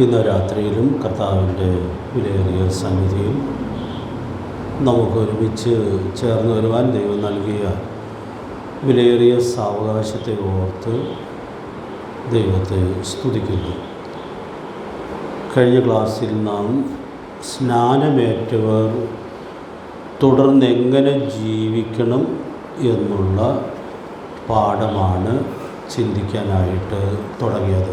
ഇന്ന് രാത്രിയിലും കർത്താവിൻ്റെ വിലയേറിയ സന്നിധിയിൽ നമുക്കൊരുമിച്ച് ചേർന്ന് വരുവാൻ ദൈവം നൽകിയ വിലയേറിയ സാവകാശത്തെ ഓർത്ത് ദൈവത്തെ സ്തുതിക്കുന്നു. കഴിഞ്ഞ ക്ലാസ്സിൽ നാം സ്നാനമേറ്റവർ തുടർന്ന് എങ്ങനെ ജീവിക്കണം എന്നുള്ള പാഠമാണ് ചിന്തിക്കാനായിട്ട് തുടങ്ങിയത്.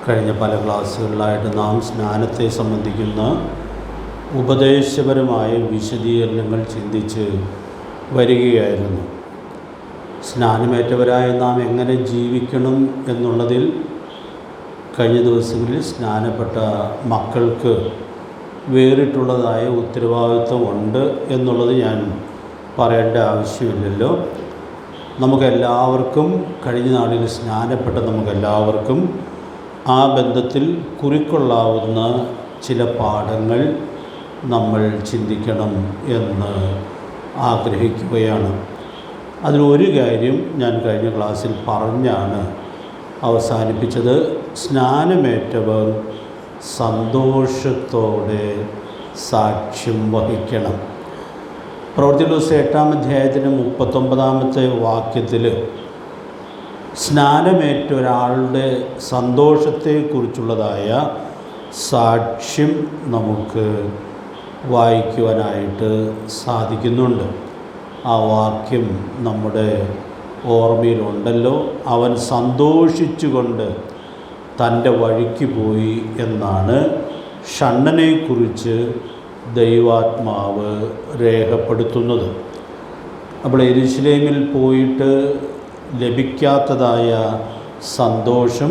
കഴിഞ്ഞ പല ക്ലാസ്സുകളിലായിട്ട് നാം സ്നാനത്തെ സംബന്ധിക്കുന്ന ഉപദേശപരമായ വിശദീകരണങ്ങൾ ചിന്തിച്ച് വരികയായിരുന്നു. സ്നാനമേറ്റവരായ നാം എങ്ങനെ ജീവിക്കണം എന്നുള്ളതിൽ കഴിഞ്ഞ ദിവസങ്ങളിൽ സ്നാനപ്പെട്ട മക്കൾക്ക് വേറിട്ടുള്ളതായ ഉത്തരവാദിത്വമുണ്ട് എന്നുള്ളത് ഞാൻ പറയേണ്ട ആവശ്യമില്ലല്ലോ. നമുക്കെല്ലാവർക്കും കഴിഞ്ഞ നാളിൽ സ്നാനപ്പെട്ട നമുക്കെല്ലാവർക്കും ആ ബന്ധത്തിൽ കുറിക്കൊള്ളാവുന്ന ചില പാഠങ്ങൾ നമ്മൾ ചിന്തിക്കണം എന്ന് ആഗ്രഹിക്കുകയാണ്. അതിലൊരു കാര്യം ഞാൻ കഴിഞ്ഞ ക്ലാസ്സിൽ പറഞ്ഞാണ് അവസാനിപ്പിച്ചത്. സ്നാനമേറ്റവർ സന്തോഷത്തോടെ സാക്ഷ്യം വഹിക്കണം. പ്രവൃത്തിയുടെ പുസ്തകം 8-ാം അധ്യായത്തിൻ്റെ 39-ാമത്തെ വാക്യത്തിൽ സ്നാനമേറ്റ ഒരാളുടെ സന്തോഷത്തെക്കുറിച്ചുള്ളതായ സാക്ഷ്യം നമുക്ക് വായിക്കുവാനായിട്ട് സാധിക്കുന്നുണ്ട്. ആ വാക്യം നമ്മുടെ ഓർമ്മയിലുണ്ടല്ലോ. അവൻ സന്തോഷിച്ചുകൊണ്ട് തൻ്റെ വഴിക്ക് പോയി എന്നാണ് ഷണ്ഡനെക്കുറിച്ച് ദൈവാത്മാവ് രേഖപ്പെടുത്തുന്നത്. അപ്പോൾ യെരൂശലേമിൽ പോയിട്ട് ലഭിക്കാത്തതായ സന്തോഷം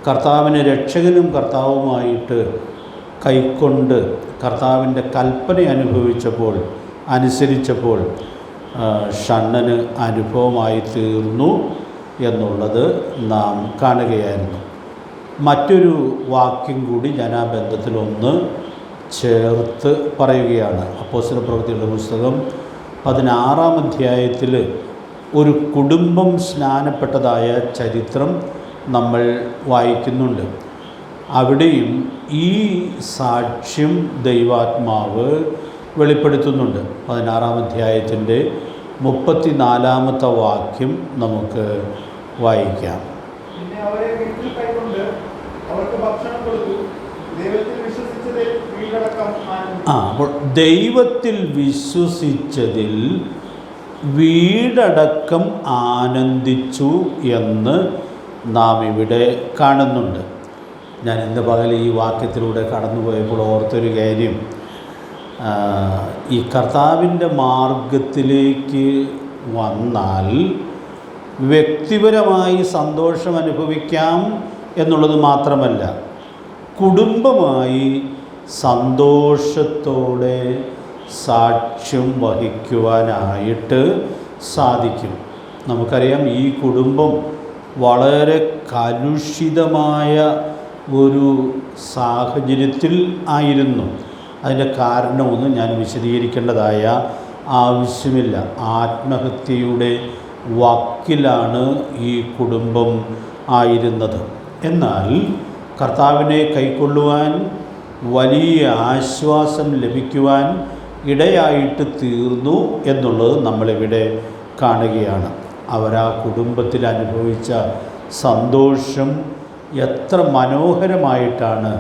കർത്താവിനെ രക്ഷകനും കർത്താവുമായിട്ട് കൈക്കൊണ്ട് കർത്താവിൻ്റെ കൽപ്പന അനുസരിച്ചപ്പോൾ ഷണ്ഡന് അനുഭവമായി തീർന്നു എന്നുള്ളത് നാം കാണുകയായിരുന്നു. മറ്റൊരു വാക്യം കൂടി ഞാൻ ആ ബന്ധത്തിലൊന്ന് ചേർത്ത് പറയുകയാണ്. അപ്പോസ്തലപ്രവൃത്തികളുടെ പുസ്തകം 16-ാം അധ്യായത്തിൽ ഒരു കുടുംബം സ്നാനപ്പെട്ടതായ ചരിത്രം നമ്മൾ വായിക്കുന്നുണ്ട്. അവിടെയും ഈ സാക്ഷ്യം ദൈവാത്മാവ് വെളിപ്പെടുത്തുന്നുണ്ട്. 16-ാം അധ്യായത്തിൻ്റെ 34-ാമത്തെ വാക്യം നമുക്ക് വായിക്കാം. പിന്നെ അവരെ വീട്ടിൽ കൈക്കൊണ്ട് അവർക്ക് ഭക്ഷണം കൊടുത്തു. ദൈവത്തിൽ വിശ്വസിച്ചതിൽ വീടടക്കം അപ്പോൾ ദൈവത്തിൽ വിശ്വസിച്ചതിൽ വീടടക്കം ആനന്ദിച്ചു എന്ന് നാം ഇവിടെ കാണുന്നുണ്ട്. ഞാൻ ഇന്ന് പകൽ ഈ വാക്യത്തിലൂടെ കടന്നുപോയപ്പോൾ ഓർത്തൊരു കാര്യം, ഈ കർത്താവിൻ്റെ മാർഗത്തിലേക്ക് വന്നാൽ വ്യക്തിപരമായി സന്തോഷം അനുഭവിക്കാം എന്നുള്ളത് മാത്രമല്ല, കുടുംബമായി സന്തോഷത്തോടെ സാക്ഷ്യം വഹിക്കുവാനായിട്ട് സാധിക്കും. നമുക്കറിയാം, ഈ കുടുംബം വളരെ കലുഷിതമായ ഒരു സാഹചര്യത്തിൽ ആയിരുന്നു. അതിൻ്റെ കാരണമൊന്നും ഞാൻ വിശദീകരിക്കേണ്ടതായ ആവശ്യമില്ല. ആത്മഹത്യയുടെ വക്കിലാണ് ഈ കുടുംബം ആയിരുന്നത്. എന്നാൽ കർത്താവിനെ കൈക്കൊള്ളുവാൻ വലിയ ആശ്വാസം ലഭിക്കുവാൻ ഇടയായിട്ട് തീർന്നു എന്നുള്ളത് നമ്മളിവിടെ കാണുകയാണ്. അവരാ കുടുംബത്തിൽ അനുഭവിച്ച സന്തോഷം എത്ര മനോഹരമായിട്ടാണ്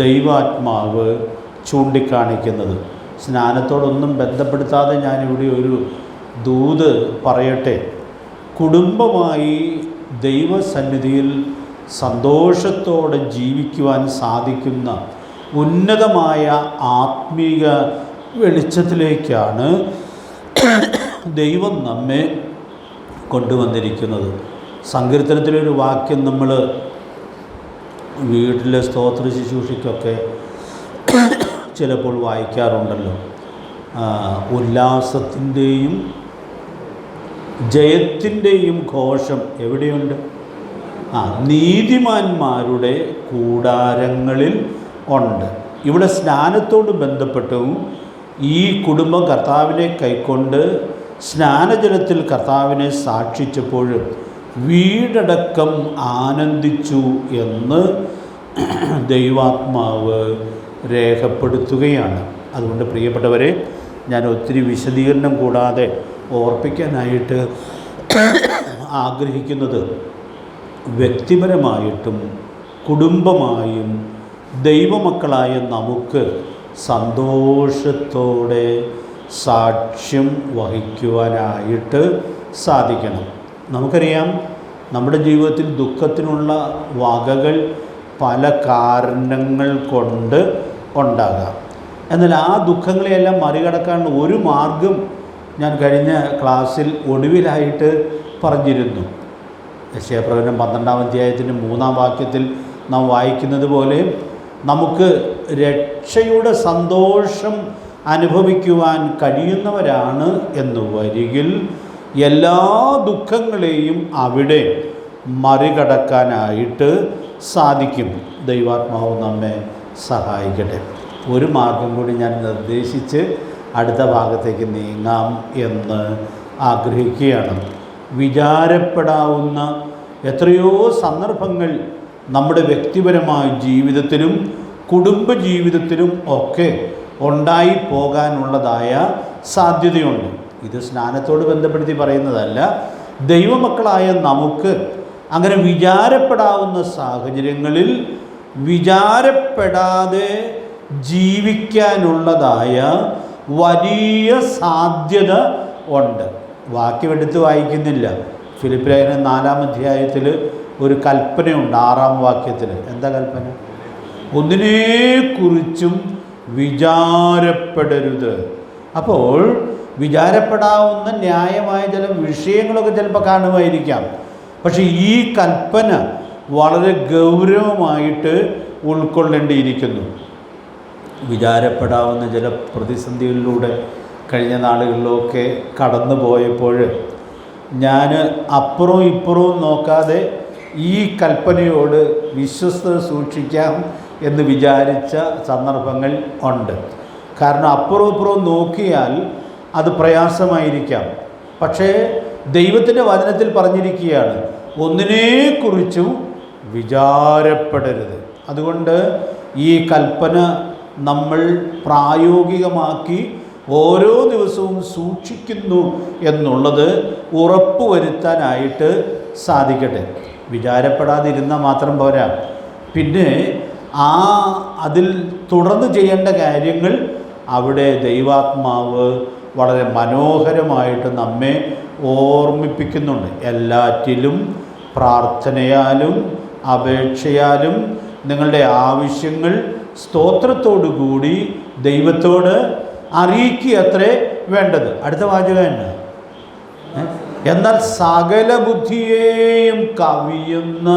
ദൈവാത്മാവ് ചൂണ്ടിക്കാണിക്കുന്നത്. സ്നാനത്തോടൊന്നും ബന്ധപ്പെടുത്താതെ ഞാനിവിടെ ഒരു ദൂത് പറയട്ടെ. കുടുംബമായി ദൈവസന്നിധിയിൽ സന്തോഷത്തോടെ ജീവിക്കുവാൻ സാധിക്കുന്ന ഉന്നതമായ ആത്മീക വെളിച്ചത്തിലേക്കാണ് ദൈവം നമ്മെ കൊണ്ടുവന്നിരിക്കുന്നത്. സങ്കീർത്തനത്തിലൊരു വാക്യം നമ്മൾ വീട്ടിലെ സ്തോത്ര ശുശ്രൂഷയ്ക്കൊക്കെ ചിലപ്പോൾ വായിക്കാറുണ്ടല്ലോ. ഉല്ലാസത്തിൻ്റെയും ജയത്തിൻ്റെയും ഘോഷം എവിടെയുണ്ട്? നീതിമാന്മാരുടെ കൂടാരങ്ങളിൽ ഉണ്ട്. ഇവിടെ സ്നാനത്തോട് ബന്ധപ്പെട്ടും ഈ കുടുംബം കർത്താവിനെ കൈക്കൊണ്ട് സ്നാനജലത്തിൽ കർത്താവിനെ സാക്ഷിച്ചപ്പോൾ വീടടക്കം ആനന്ദിച്ചു എന്ന് ദൈവാത്മാവ് രേഖപ്പെടുത്തുകയാണ്. അതുകൊണ്ട് പ്രിയപ്പെട്ടവരെ, ഞാൻ ഒത്തിരി വിശദീകരണം കൂടാതെ ഓർപ്പിക്കാനായിട്ട് ആഗ്രഹിക്കുന്നത്, വ്യക്തിപരമായിട്ടും കുടുംബമായും ദൈവമക്കളായ നമുക്ക് സന്തോഷത്തോടെ സാക്ഷ്യം വഹിക്കുവാനായിട്ട് സാധിക്കണം. നമുക്കറിയാം, നമ്മുടെ ജീവിതത്തിൽ ദുഃഖത്തിനുള്ള വകകൾ പല കാരണങ്ങൾ കൊണ്ട് ഉണ്ടാകാം. എന്നാൽ ആ ദുഃഖങ്ങളെയെല്ലാം മറികടക്കാൻ ഒരു മാർഗം ഞാൻ കഴിഞ്ഞ ക്ലാസ്സിൽ ഒടുവിലായിട്ട് പറഞ്ഞിരുന്നു. യെശയ്യാപ്രവചനം 12-ാം അധ്യായത്തിൻ്റെ 3-ാം വാക്യത്തിൽ നാം വായിക്കുന്നത് പോലെ, നമുക്ക് രക്ഷയുടെ സന്തോഷം അനുഭവിക്കുവാൻ കഴിയുന്നവരാണ് എന്ന് വരികിൽ എല്ലാ ദുഃഖങ്ങളെയും അവിടെ മറികടക്കാനായിട്ട് സാധിക്കും. ദൈവാത്മാവ് നമ്മെ സഹായിക്കട്ടെ. ഒരു മാർഗം കൂടി ഞാൻ നിർദ്ദേശിച്ച് അടുത്ത ഭാഗത്തേക്ക് നീങ്ങാം എന്ന് ആഗ്രഹിക്കുകയാണ്. വിചാരപ്പെടാവുന്ന എത്രയോ സന്ദർഭങ്ങൾ നമ്മുടെ വ്യക്തിപരമായ ജീവിതത്തിലും കുടുംബജീവിതത്തിലും ഒക്കെ ഉണ്ടായി പോകാനുള്ളതായ സാധ്യതയുണ്ട്. ഇത് സ്നാനത്തോട് ബന്ധപ്പെടുത്തി പറയുന്നതല്ല. ദൈവമക്കളായ നമുക്ക് അങ്ങനെ വിചാരപ്പെടാവുന്ന സാഹചര്യങ്ങളിൽ വിചാരപ്പെടാതെ ജീവിക്കാനുള്ളതായ വലിയ സാധ്യത ഉണ്ട്. വാക്യമെടുത്ത് വായിക്കുന്നില്ല. ഫിലിപ്പിയർ ലേഖനം 4-ാം അധ്യായത്തിൽ ഒരു കൽപ്പനയുണ്ട്. 6-ാം വാക്യത്തിൽ എന്താ കൽപ്പന? ഒന്നിനെക്കുറിച്ചും വിചാരപ്പെടരുത്. അപ്പോൾ വിചാരപ്പെടാവുന്ന ന്യായമായ ചില വിഷയങ്ങളൊക്കെ ചിലപ്പോൾ കാണുമായിരിക്കാം. പക്ഷേ ഈ കൽപ്പന വളരെ ഗൗരവമായിട്ട് ഉൾക്കൊള്ളേണ്ടിയിരിക്കുന്നു. വിചാരപ്പെടാവുന്ന ചില പ്രതിസന്ധികളിലൂടെ കഴിഞ്ഞ നാളുകളിലൊക്കെ കടന്നു പോയപ്പോൾ ഞാൻ അപ്പുറവും ഇപ്പുറവും നോക്കാതെ ഈ കൽപ്പനയോട് വിശ്വസ്തത സൂക്ഷിക്കാം എന്ന് വിചാരിച്ച സന്ദർഭങ്ങൾ ഉണ്ട്. കാരണം അപ്പുറവും ഇപ്പുറവും നോക്കിയാൽ അത് പ്രയാസമായിരിക്കാം. പക്ഷേ ദൈവത്തിൻ്റെ വചനത്തിൽ പറഞ്ഞിരിക്കുകയാണ്, ഒന്നിനെക്കുറിച്ചും വിചാരപ്പെടരുത്. അതുകൊണ്ട് ഈ കൽപ്പന നമ്മൾ പ്രായോഗികമാക്കി ഓരോ ദിവസവും സൂക്ഷിക്കുന്നു എന്നുള്ളത് ഉറപ്പുവരുത്താനായിട്ട് സാധിക്കട്ടെ. വിചാരപ്പെടാതിരുന്നാൽ മാത്രം പോരാ, പിന്നെ അതിൽ തുടർന്ന് ചെയ്യേണ്ട കാര്യങ്ങൾ അവിടെ ദൈവാത്മാവ് വളരെ മനോഹരമായിട്ട് നമ്മെ ഓർമ്മിപ്പിക്കുന്നുണ്ട്. എല്ലാറ്റിലും പ്രാർത്ഥനയാലും അപേക്ഷയാലും നിങ്ങളുടെ ആവശ്യങ്ങൾ സ്തോത്രത്തോടു കൂടി ദൈവത്തോട് അറിയിക്കുകയത്രേ വേണ്ടത്. അടുത്ത വാചകം തന്നെ, എന്നാൽ സകല ബുദ്ധിയെയും കവിയുന്ന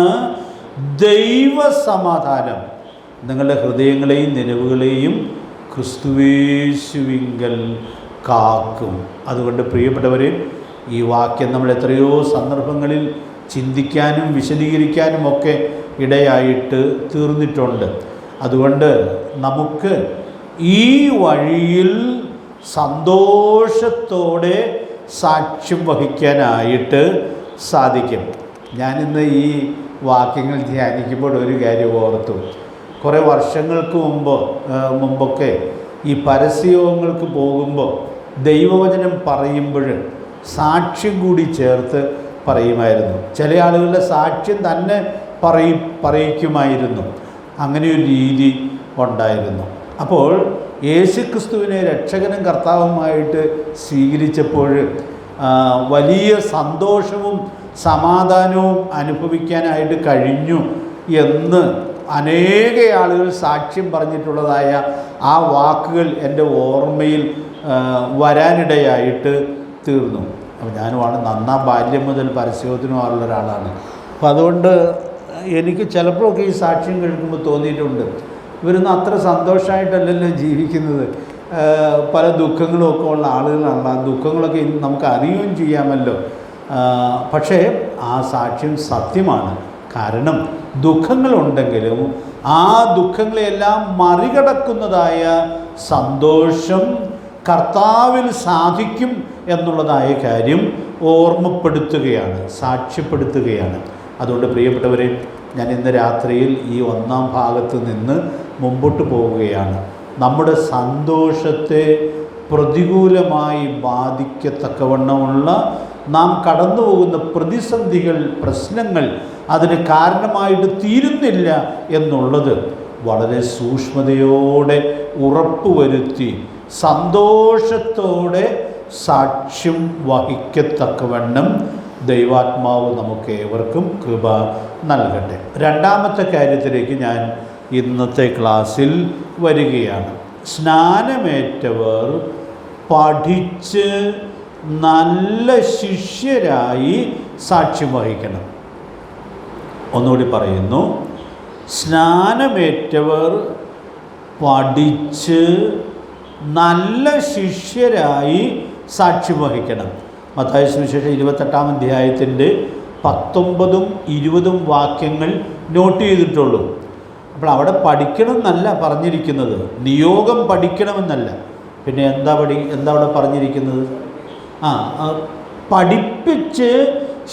ദൈവസമാധാനം നിങ്ങളുടെ ഹൃദയങ്ങളെയും നിലവുകളെയും ക്രിസ്തുയേശുവിങ്കൽ കാക്കും. അതുകൊണ്ട് പ്രിയപ്പെട്ടവരെ, ഈ വാക്യം നമ്മൾ എത്രയോ സന്ദർഭങ്ങളിൽ ചിന്തിക്കാനും വിശദീകരിക്കാനും ഒക്കെ ഇടയായിട്ട് തീർന്നിട്ടുണ്ട്. അതുകൊണ്ട് നമുക്ക് ഈ വഴിയിൽ സന്തോഷത്തോടെ സാക്ഷ്യം വഹിക്കാനായിട്ട് സാധിക്കും. ഞാനിന്ന് ഈ വാക്യങ്ങൾ ധ്യാനിക്കുമ്പോൾ ഒരു കാര്യം ഓർത്തു. കുറേ വർഷങ്ങൾക്ക് മുമ്പൊക്കെ ഈ പരസ്യയോഗങ്ങൾക്ക് പോകുമ്പോൾ ദൈവവചനം പറയുമ്പോൾ സാക്ഷ്യം കൂടി ചേർത്ത് പറയുമായിരുന്നു. ചില ആളുകളുടെ സാക്ഷ്യം തന്നെ പറയിക്കുമായിരുന്നു. അങ്ങനെയൊരു രീതി ഉണ്ടായിരുന്നു. അപ്പോൾ യേശുക്രിസ്തുവിനെ രക്ഷകനും കർത്താവുമായിട്ട് സ്വീകരിച്ചപ്പോൾ വലിയ സന്തോഷവും സമാധാനവും അനുഭവിക്കാനായിട്ട് കഴിഞ്ഞു എന്ന് അനേക ആളുകൾ സാക്ഷ്യം പറഞ്ഞിട്ടുള്ളതായ ആ വാക്കുകൾ എൻ്റെ ഓർമ്മയിൽ വരാനിടയായിട്ട് തീർന്നു. അപ്പോൾ ഞാനുമാണ് നന്നാം ബാല്യം മുതൽ പരസ്യത്തിനും ആളുള്ള ഒരാളാണ്. അപ്പോൾ അതുകൊണ്ട് എനിക്ക് ചിലപ്പോഴൊക്കെ ഈ സാക്ഷ്യം കേൾക്കുമ്പോൾ തോന്നിയിട്ടുണ്ട്, ഇവരൊന്നും അത്ര സന്തോഷമായിട്ടല്ലല്ലോ ജീവിക്കുന്നത്. പല ദുഃഖങ്ങളുമൊക്കെ ഉള്ള ആളുകളാണ്. ആ ദുഃഖങ്ങളൊക്കെ നമുക്ക് അറിയുകയും ചെയ്യാമല്ലോ. പക്ഷേ ആ സാക്ഷ്യം സത്യമാണ്. കാരണം ദുഃഖങ്ങളുണ്ടെങ്കിലും ആ ദുഃഖങ്ങളെല്ലാം മറികടക്കുന്നതായ സന്തോഷം കർത്താവിൽ സാധിക്കും എന്നുള്ളതായ കാര്യം ഓർമ്മപ്പെടുത്തുകയാണ്, സാക്ഷ്യപ്പെടുത്തുകയാണ്. അതുകൊണ്ട് പ്രിയപ്പെട്ടവരെ, ഞാൻ ഇന്ന് രാത്രിയിൽ ഈ ഒന്നാം ഭാഗത്ത് നിന്ന് മുമ്പോട്ട് പോവുകയാണ്. നമ്മുടെ സന്തോഷത്തെ പ്രതികൂലമായി ബാധിക്കത്തക്കവണ്ണമുള്ള നാം കടന്നു പോകുന്ന പ്രതിസന്ധികൾ, പ്രശ്നങ്ങൾ അതിന് കാരണമായിട്ട് തീരുന്നില്ല എന്നുള്ളത് വളരെ സൂക്ഷ്മതയോടെ ഉറപ്പുവരുത്തി സന്തോഷത്തോടെ സാക്ഷ്യം വഹിക്കത്തക്കവണ്ണം ദൈവാത്മാവ് നമുക്ക് ഏവർക്കും കൃപ നൽകട്ടെ. രണ്ടാമത്തെ കാര്യത്തിലേക്ക് ഞാൻ ഇന്നത്തെ ക്ലാസ്സിൽ വരികയാണ്. സ്നാനമേറ്റവർ പഠിച്ച് നല്ല ശിഷ്യരായി സാക്ഷ്യം വഹിക്കണം. ഒന്നുകൂടി പറയുന്നു, സ്നാനമേറ്റവർ പഠിച്ച് നല്ല ശിഷ്യരായി സാക്ഷ്യം വഹിക്കണം. മത്തായി സുവിശേഷം 28-ാം അധ്യായത്തിൻ്റെ 19ഉം 20ഉം വാക്യങ്ങൾ നോട്ട് ചെയ്തിട്ടുള്ളൂ. അപ്പോൾ അവിടെ പഠിക്കണം എന്നല്ല പറഞ്ഞിരിക്കുന്നത്, നിയോഗം പഠിക്കണമെന്നല്ല. പിന്നെ എന്താ അവിടെ പറഞ്ഞിരിക്കുന്നത്? പഠിപ്പിച്ച്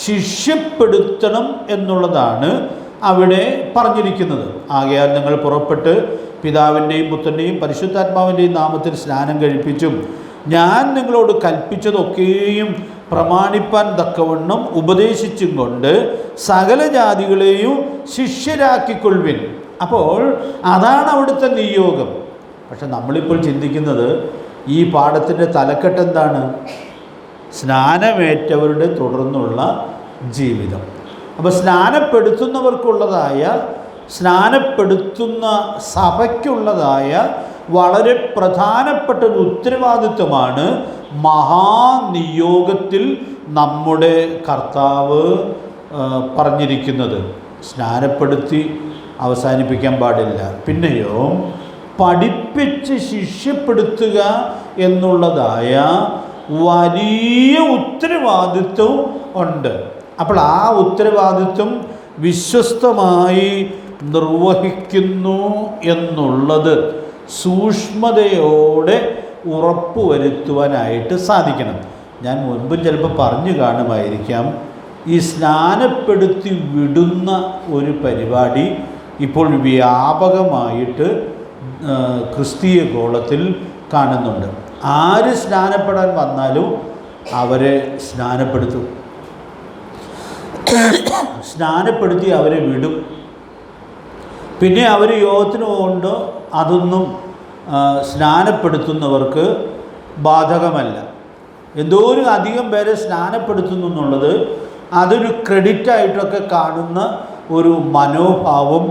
ശിഷ്യപ്പെടുത്തണം എന്നുള്ളതാണ് അവിടെ പറഞ്ഞിരിക്കുന്നത്. ആകയാൽ നിങ്ങൾ പുറപ്പെട്ട് പിതാവിൻ്റെയും പുത്രൻ്റെയും പരിശുദ്ധാത്മാവിൻ്റെയും നാമത്തിൽ സ്നാനം കഴിപ്പിച്ചും ഞാൻ നിങ്ങളോട് കൽപ്പിച്ചതൊക്കെയും പ്രമാണിപ്പാൻ തക്കവണ്ണം ഉപദേശിച്ചും കൊണ്ട് സകല ജാതികളെയും ശിഷ്യരാക്കിക്കൊള്ളുവിൻ. അപ്പോൾ അതാണ് അവിടുത്തെ നിയോഗം. പക്ഷെ നമ്മളിപ്പോൾ ചിന്തിക്കുന്നത് ഈ പാഠത്തിൻ്റെ തലക്കെട്ട് എന്താണ്? സ്നാനമേറ്റവരുടെ തുടർന്നുള്ള ജീവിതം. അപ്പോൾ സ്നാനപ്പെടുത്തുന്ന സഭയ്ക്കുള്ളതായ വളരെ പ്രധാനപ്പെട്ട ഒരു ഉത്തരവാദിത്വമാണ് മഹാനിയോഗത്തിൽ നമ്മുടെ കർത്താവ് പറഞ്ഞിരിക്കുന്നത്. സ്നാനപ്പെടുത്തി അവസാനിപ്പിക്കാൻ പാടില്ല. പിന്നെയോ പഠിപ്പിച്ച് ശിഷ്യപ്പെടുത്തുക എന്നുള്ളതായ വലിയ ഉത്തരവാദിത്വം ഉണ്ട്. അപ്പോൾ ആ ഉത്തരവാദിത്വം വിശ്വസ്തമായി നിർവഹിക്കുന്നു എന്നുള്ളത് സൂക്ഷ്മതയോടെ ഉറപ്പുവരുത്തുവാനായിട്ട് സാധിക്കണം. ഞാൻ മുൻപും ചിലപ്പോൾ പറഞ്ഞു കാണുമായിരിക്കാം, ഈ സ്നാനപ്പെടുത്തി വിടുന്ന ഒരു പരിപാടി ഇപ്പോൾ വ്യാപകമായിട്ട് ക്രിസ്തീയ ഗോളത്തിൽ കാണുന്നുണ്ട്. ആര് സ്നാനപ്പെടാൻ വന്നാലും അവരെ സ്നാനപ്പെടുത്തി അവരെ വിടും. പിന്നെ അവർ യോഗത്തിന് പോകുന്നുണ്ടോ അതൊന്നും സ്നാനപ്പെടുത്തുന്നവർക്ക് ബാധകമല്ല. എന്തോരം അധികം പേരെ സ്നാനപ്പെടുത്തുന്നു എന്നുള്ളത് അതൊരു ക്രെഡിറ്റായിട്ടൊക്കെ കാണുന്ന ഒരു മനോഭാവം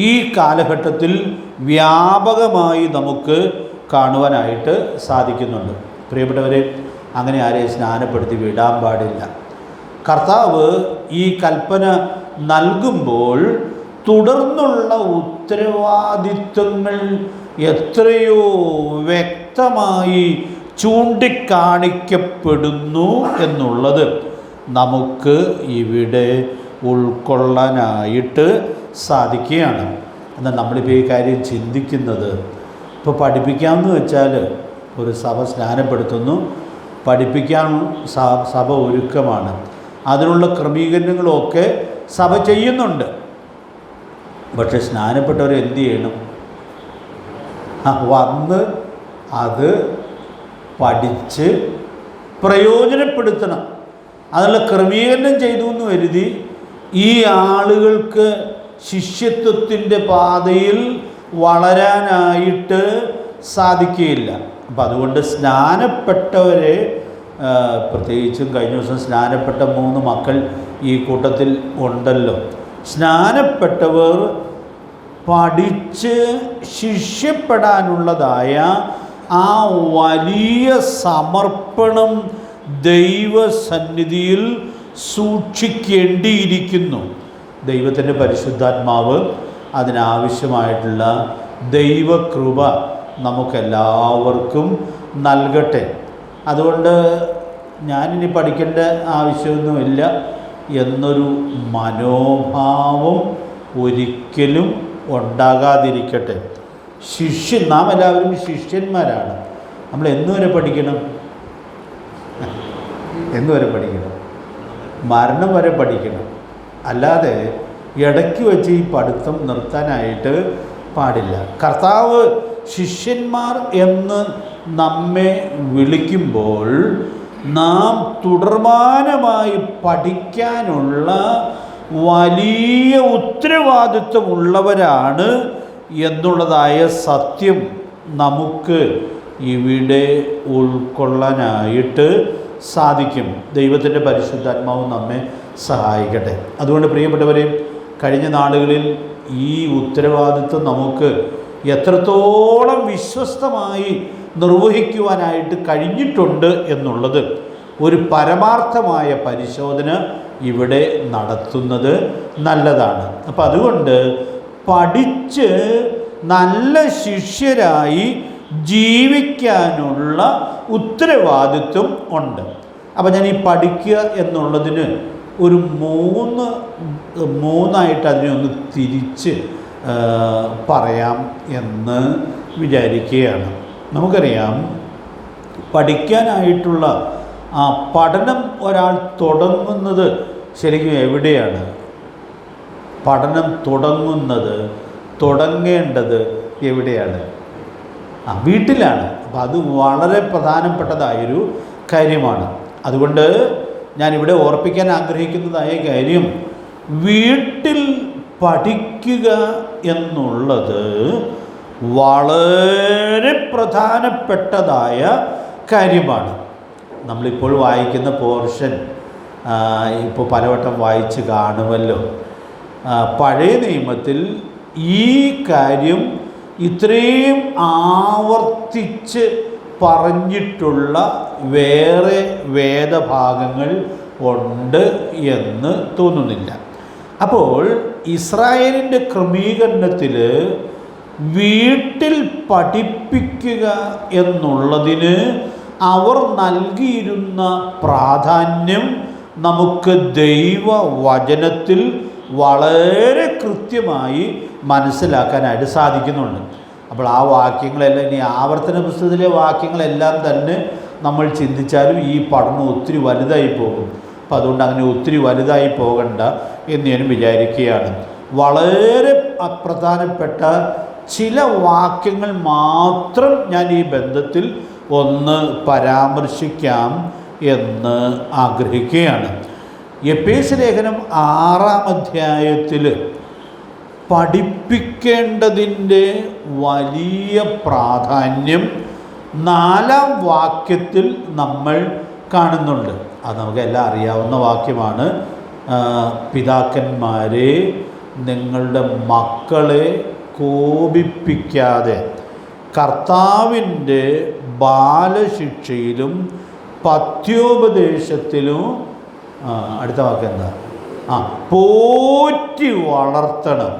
ഈ കാലഘട്ടത്തിൽ വ്യാപകമായി നമുക്ക് കാണുവാനായിട്ട് സാധിക്കുന്നുണ്ട്. പ്രിയപ്പെട്ടവരെ, അങ്ങനെ ആരെയും സ്നാനപ്പെടുത്തി വിടാൻ പാടില്ല. കർത്താവ് ഈ കൽപ്പന നൽകുമ്പോൾ തുടർന്നുള്ള ഉത്തരവാദിത്വങ്ങൾ എത്രയോ വ്യക്തമായി ചൂണ്ടിക്കാണിക്കപ്പെടുന്നു എന്നുള്ളത് നമുക്ക് ഇവിടെ ഉൾക്കൊള്ളാനായിട്ട് സാധിക്കുകയാണ്. എന്നാൽ നമ്മളിപ്പോൾ ഈ കാര്യം ചിന്തിക്കുന്നത്, ഇപ്പോൾ പഠിപ്പിക്കാമെന്ന് വെച്ചാൽ ഒരു സഭ സ്നാനപ്പെടുത്തുന്നു, പഠിപ്പിക്കാൻ സഭ ഒരുക്കമാണ്, അതിനുള്ള ക്രമീകരണങ്ങളൊക്കെ സഭ ചെയ്യുന്നുണ്ട്. പക്ഷെ സ്നാനപ്പെട്ടവർ എന്ത് ചെയ്യണം? വന്ന് അത് പഠിച്ച് പ്രയോജനപ്പെടുത്തണം. അതിനുള്ള ക്രമീകരണം ചെയ്തു എന്ന് കരുതി ഈ ആളുകൾക്ക് ശിഷ്യത്വത്തിൻ്റെ പാതയിൽ വളരാനായിട്ട് സാധിക്കുകയില്ല. അപ്പം അതുകൊണ്ട് സ്നാനപ്പെട്ടവരെ, പ്രത്യേകിച്ചും കഴിഞ്ഞ ദിവസം സ്നാനപ്പെട്ട 3 മക്കൾ ഈ കൂട്ടത്തിൽ ഉണ്ടല്ലോ, സ്നാനപ്പെട്ടവർ പഠിച്ച് ശിഷ്യപ്പെടാനുള്ളതായ ആ വലിയ സമർപ്പണം ദൈവസന്നിധിയിൽ സൂക്ഷിക്കേണ്ടിയിരിക്കുന്നു. ദൈവത്തിൻ്റെ പരിശുദ്ധാത്മാവ് അതിനാവശ്യമായിട്ടുള്ള ദൈവകൃപ നമുക്കെല്ലാവർക്കും നൽകട്ടെ. അതുകൊണ്ട് ഞാനിനി പഠിക്കേണ്ട ആവശ്യമൊന്നുമില്ല എന്നൊരു മനോഭാവം ഒരിക്കലും ഉണ്ടാകാതിരിക്കട്ടെ. നാം എല്ലാവരും ശിഷ്യന്മാരാണ്. നമ്മൾ എന്നുവരെ പഠിക്കണം? എന്നുവരെ പഠിക്കണം? മരണം വരെ പഠിക്കണം. അല്ലാതെ ഇടയ്ക്ക് വെച്ച് ഈ പഠിത്തം നിർത്താനായിട്ട് പാടില്ല. കർത്താവ് ശിഷ്യന്മാർ എന്ന് നമ്മെ വിളിക്കുമ്പോൾ നാം തുടർമാനമായി പഠിക്കാനുള്ള വലിയ ഉത്തരവാദിത്വമുള്ളവരാണ് എന്നുള്ളതായ സത്യം നമുക്ക് ഇവിടെ ഉൾക്കൊള്ളാനായിട്ട് സാധിക്കും. ദൈവത്തിൻ്റെ പരിശുദ്ധാത്മാവ് നമ്മെ സഹായിക്കട്ടെ. അതുകൊണ്ട് പ്രിയപ്പെട്ടവരെ, കഴിഞ്ഞ നാളുകളിൽ ഈ ഉത്തരവാദിത്വം നമുക്ക് എത്രത്തോളം വിശ്വസ്തമായി നിർവഹിക്കുവാനായിട്ട് കഴിഞ്ഞിട്ടുണ്ട് എന്നുള്ളത് ഒരു പരമാർത്ഥമായ പരിശോധന ഇവിടെ നടത്തുന്നത് നല്ലതാണ്. അപ്പം അതുകൊണ്ട് പഠിച്ച് നല്ല ശിഷ്യരായി ജീവിക്കാനുള്ള ഉത്തരവാദിത്വം ഉണ്ട്. അപ്പം ഞാൻ ഈ പഠിക്കുക എന്നുള്ളതിന് ഒരു മൂന്നായിട്ട് അതിനെ ഒന്ന് തിരിച്ച് പറയാം എന്ന് വിചാരിക്കുകയാണ്. നമുക്കറിയാം, പഠിക്കാനായിട്ടുള്ള പഠനം ഒരാൾ തുടങ്ങുന്നത് ശരിക്കും എവിടെയാണ്? പഠനം തുടങ്ങേണ്ടത് എവിടെയാണ്? വീട്ടിലാണ്. അപ്പം അത് വളരെ പ്രധാനപ്പെട്ടതായൊരു കാര്യമാണ്. അതുകൊണ്ട് ഞാനിവിടെ ഓർപ്പിക്കാൻ ആഗ്രഹിക്കുന്നതായ കാര്യം, വീട്ടിൽ പഠിക്കുക എന്നുള്ളത് വളരെ പ്രധാനപ്പെട്ടതായ കാര്യമാണ്. നമ്മളിപ്പോൾ വായിക്കുന്ന പോർഷൻ ഇപ്പോൾ പലവട്ടം വായിച്ച് കാണുമല്ലോ. പഴയ നിയമത്തിൽ ഈ കാര്യം ഇത്രയും ആവർത്തിച്ച് പറഞ്ഞിട്ടുള്ള വേറെ വേദഭാഗങ്ങൾ ഉണ്ട് എന്ന് തോന്നുന്നില്ല. അപ്പോൾ ഇസ്രായേലിൻ്റെ ക്രമീകരണത്തിൽ വീട്ടിൽ പഠിപ്പിക്കുക എന്നുള്ളതിന് അവർ നൽകിയിരുന്ന പ്രാധാന്യം നമുക്ക് ദൈവവചനത്തിൽ വളരെ കൃത്യമായി മനസ്സിലാക്കാനായിട്ട് സാധിക്കുന്നുണ്ട്. അപ്പോൾ ആ വാക്യങ്ങളെല്ലാം, ഇനി ആവർത്തന പുസ്തകത്തിലെ വാക്യങ്ങളെല്ലാം തന്നെ നമ്മൾ ചിന്തിച്ചാലും ഈ പഠനം ഒത്തിരി വലുതായി പോകും. അപ്പോൾ അതുകൊണ്ട് അങ്ങനെ ഒത്തിരി വലുതായി പോകണ്ട എന്ന് ഞാൻ വിചാരിക്കുകയാണ്. വളരെ പ്രധാനപ്പെട്ട ചില വാക്യങ്ങൾ മാത്രം ഞാൻ ഈ ബന്ധത്തിൽ ഒന്ന് പരാമർശിക്കാം എന്ന് ആഗ്രഹിക്കുകയാണ്. എഫേസ്യ ലേഖനം 6-ാം അധ്യായത്തിൽ പഠിപ്പിക്കേണ്ടതിൻ്റെ വലിയ പ്രാധാന്യം 4-ാം വാക്യത്തിൽ നമ്മൾ കാണുന്നുണ്ട്. അത് നമുക്കെല്ലാം അറിയാവുന്ന വാക്യമാണ്. പിതാക്കന്മാരെ, നിങ്ങളുടെ മക്കളെ കോപിപ്പിക്കാതെ കർത്താവിൻ്റെ ബാലശിക്ഷയിലും പഥ്യോപദേശത്തിലും, അടുത്ത വാക്ക് എന്താ? പോറ്റി വളർത്തണം.